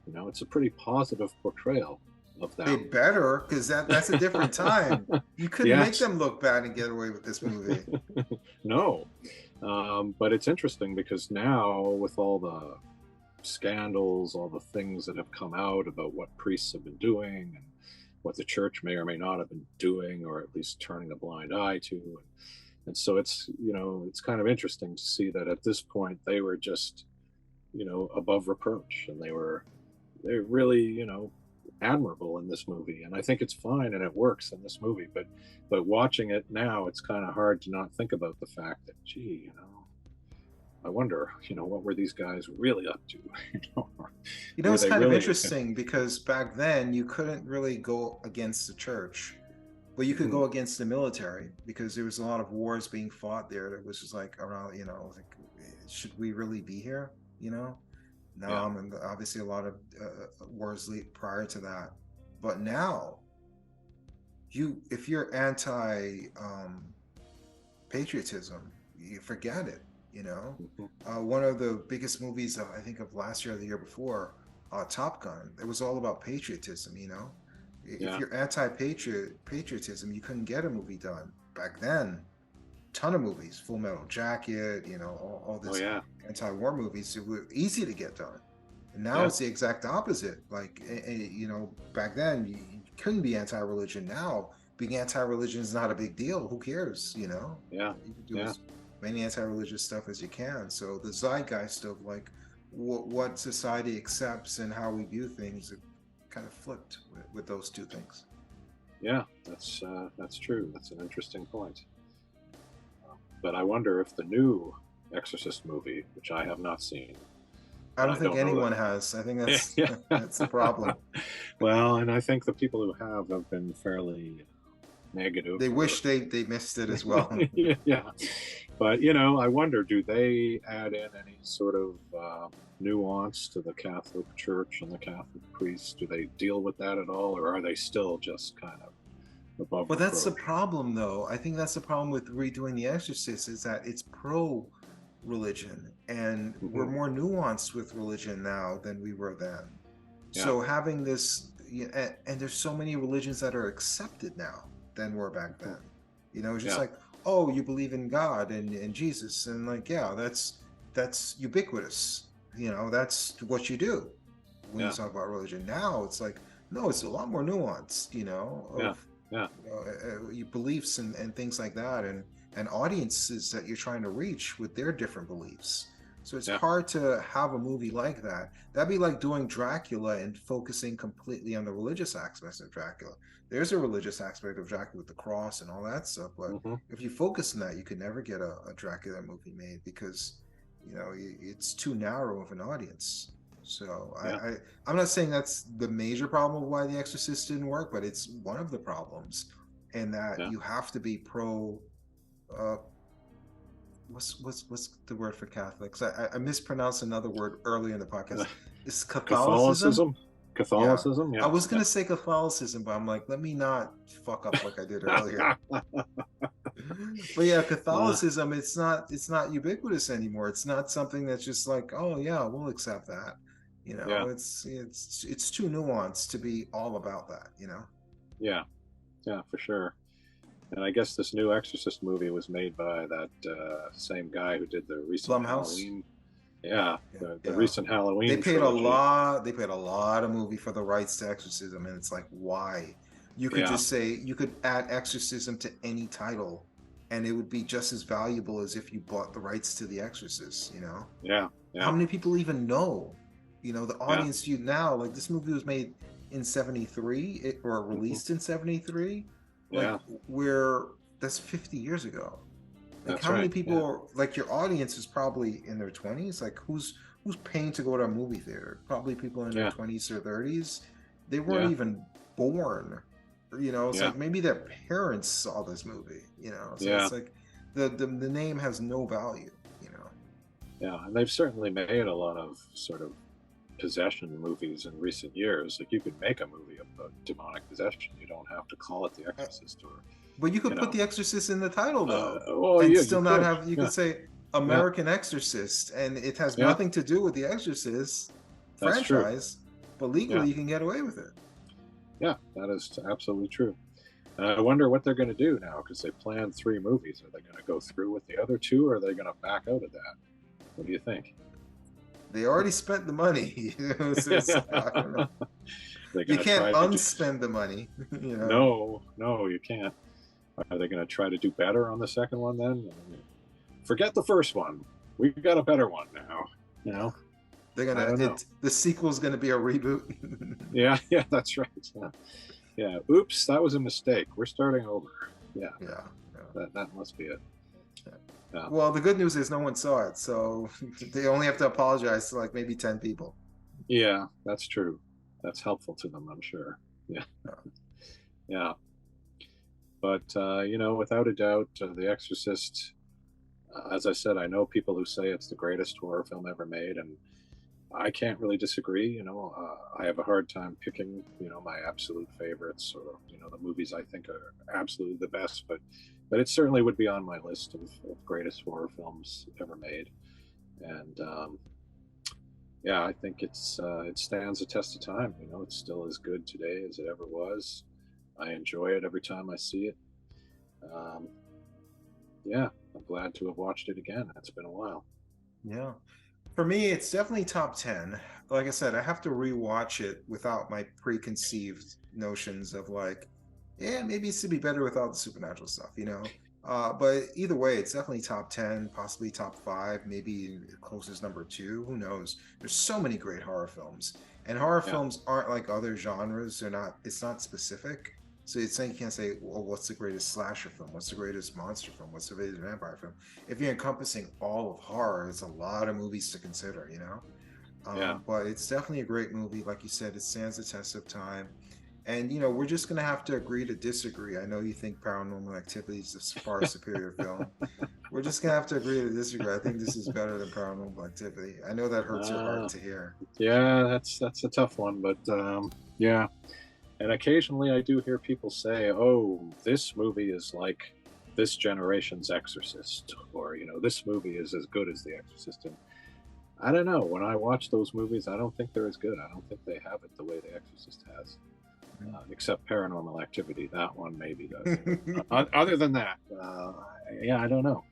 You know, it's a pretty positive portrayal of them. They better, because that's a different time. You couldn't make them look bad and get away with this movie. No. But it's interesting because now, with all the scandals, all the things that have come out about what priests have been doing and what the church may or may not have been doing, or at least turning a blind eye to, and so it's, you know, it's kind of interesting to see that at this point they were just, you know, above reproach, and they're really, you know, admirable in this movie, and I think it's fine and it works in this movie, but watching it now, it's kind of hard to not think about the fact that, gee, you know, I wonder, you know, what were these guys really up to? You know, it's kind of interesting because back then you couldn't really go against the church, but you could go against the military, because there was a lot of wars being fought there. That was just like around, you know, like, should we really be here? You know, and obviously a lot of wars prior to that, but now, if you're anti patriotism, you forget it. You know, one of the biggest movies I think of last year or the year before, Top Gun, it was all about patriotism. You know, if you're anti-patriotism, you couldn't get a movie done back then. Ton of movies, Full Metal Jacket, you know, all this anti-war movies, it were easy to get done. And now it's the exact opposite. Like, you know, back then you couldn't be anti-religion. Now being anti-religion is not a big deal. Who cares? You know, you can do as many anti-religious stuff as you can. So the zeitgeist of like what society accepts and how we view things, it kind of flipped with those two things. Yeah, that's true. That's an interesting point. But I wonder if the new Exorcist movie, which I have not seen, I don't think anyone has. I think that's that's the problem. Well, and I think the people who have been fairly negative. They wish they missed it as well. Yeah. But, you know, I wonder, do they add in any sort of nuance to the Catholic Church and the Catholic priests? Do they deal with that at all, or are they still just kind of above? Well, that's the problem, though. I think that's the problem with redoing The Exorcist, is that it's pro-religion, and we're more nuanced with religion now than we were then. So having this, and there's so many religions that are accepted now than were back then. You know, it's just like, oh, you believe in God and Jesus, and like, that's ubiquitous. You know, that's what you do when you talk about religion. Now it's like, no, it's a lot more nuanced. You know, your beliefs and things like that, and audiences that you're trying to reach with their different beliefs. So it's hard to have a movie like that. That'd be like doing Dracula and focusing completely on the religious aspects of Dracula. There's a religious aspect of Dracula with the cross and all that stuff, but if you focus on that, you could never get a Dracula movie made, because, you know, it's too narrow of an audience. So I'm not saying that's the major problem of why The Exorcist didn't work, but it's one of the problems, and that you have to be pro. What's the word for Catholics? I mispronounced another word earlier in the podcast. It's Catholicism. Catholicism. I was gonna say Catholicism, but I'm like, let me not fuck up like I did earlier. But yeah, Catholicism, it's not ubiquitous anymore. It's not something that's just like, oh yeah, we'll accept that. You know, it's too nuanced to be all about that. You know. Yeah, for sure. And I guess this new Exorcist movie was made by that same guy who did the recent Blumhouse. Halloween. Yeah, the Yeah. recent Halloween They paid trilogy. they paid a lot of movie for the rights to Exorcism, and it's like, why? You could just say, you could add Exorcism to any title, and it would be just as valuable as if you bought the rights to The Exorcist, you know? Yeah. How many people even know? You know, the audience you now, like, this movie was made in 73, or released in 73. Like, that's 50 years ago. Like, That's how many right, people, like, your audience is probably in their 20s? Like, who's paying to go to a movie theater? Probably people in their 20s or 30s. They weren't even born. You know, it's like maybe their parents saw this movie, you know? So it's like the name has no value, you know? Yeah, and they've certainly made a lot of sort of possession movies in recent years. Like, you could make a movie about demonic possession. You don't have to call it The Exorcist, or but you could put The Exorcist in the title, though, well, and you still could. not have. You could say American Exorcist, and it has nothing to do with the Exorcist franchise. But legally, you can get away with it. Yeah, that is absolutely true. I wonder what they're going to do now, because they planned 3 movies. Are they going to go through with the other 2, or are they going to back out of that? What do you think? They already spent the money. I don't know. You can't unspend the money. You know? No, you can't. Are they going to try to do better on the second one then? Forget the first one. We've got a better one now. You know? They're gonna. The sequel's gonna be a reboot. yeah, that's right. Yeah. Oops, that was a mistake. We're starting over. Yeah. That must be it. Yeah. Well, the good news is no one saw it, so they only have to apologize to like maybe 10 people. Yeah, that's true. That's helpful to them, I'm sure. Yeah. But you know, without a doubt, The Exorcist. As I said, I know people who say it's the greatest horror film ever made, and I can't really disagree. You know, I have a hard time picking, you know, my absolute favorites, or, you know, the movies I think are absolutely the best, but it certainly would be on my list of greatest horror films ever made. And I think it stands the test of time. You know, it's still as good today as it ever was. I enjoy it every time I see it. I'm glad to have watched it again. It's been a while. Yeah. For me, it's definitely top 10. Like I said, I have to rewatch it without my preconceived notions of like, maybe it should be better without the supernatural stuff, you know? But either way, it's definitely top 10, possibly top 5, maybe closest number 2. Who knows? There's so many great horror films. And horror films aren't like other genres. It's not specific. So it's saying you can't say, well, what's the greatest slasher film? What's the greatest monster film? What's the greatest vampire film? If you're encompassing all of horror, it's a lot of movies to consider, you know? But it's definitely a great movie. Like you said, it stands the test of time. And, you know, we're just going to have to agree to disagree. I know you think Paranormal Activity is a far superior film. We're just going to have to agree to disagree. I think this is better than Paranormal Activity. I know that hurts your heart to hear. Yeah, that's a tough one. But, yeah. And occasionally I do hear people say, oh, this movie is like this generation's Exorcist, or, you know, this movie is as good as The Exorcist. And I don't know. When I watch those movies, I don't think they're as good. I don't think they have it the way The Exorcist has. Except Paranormal Activity. That one maybe does. Other than that, I don't know.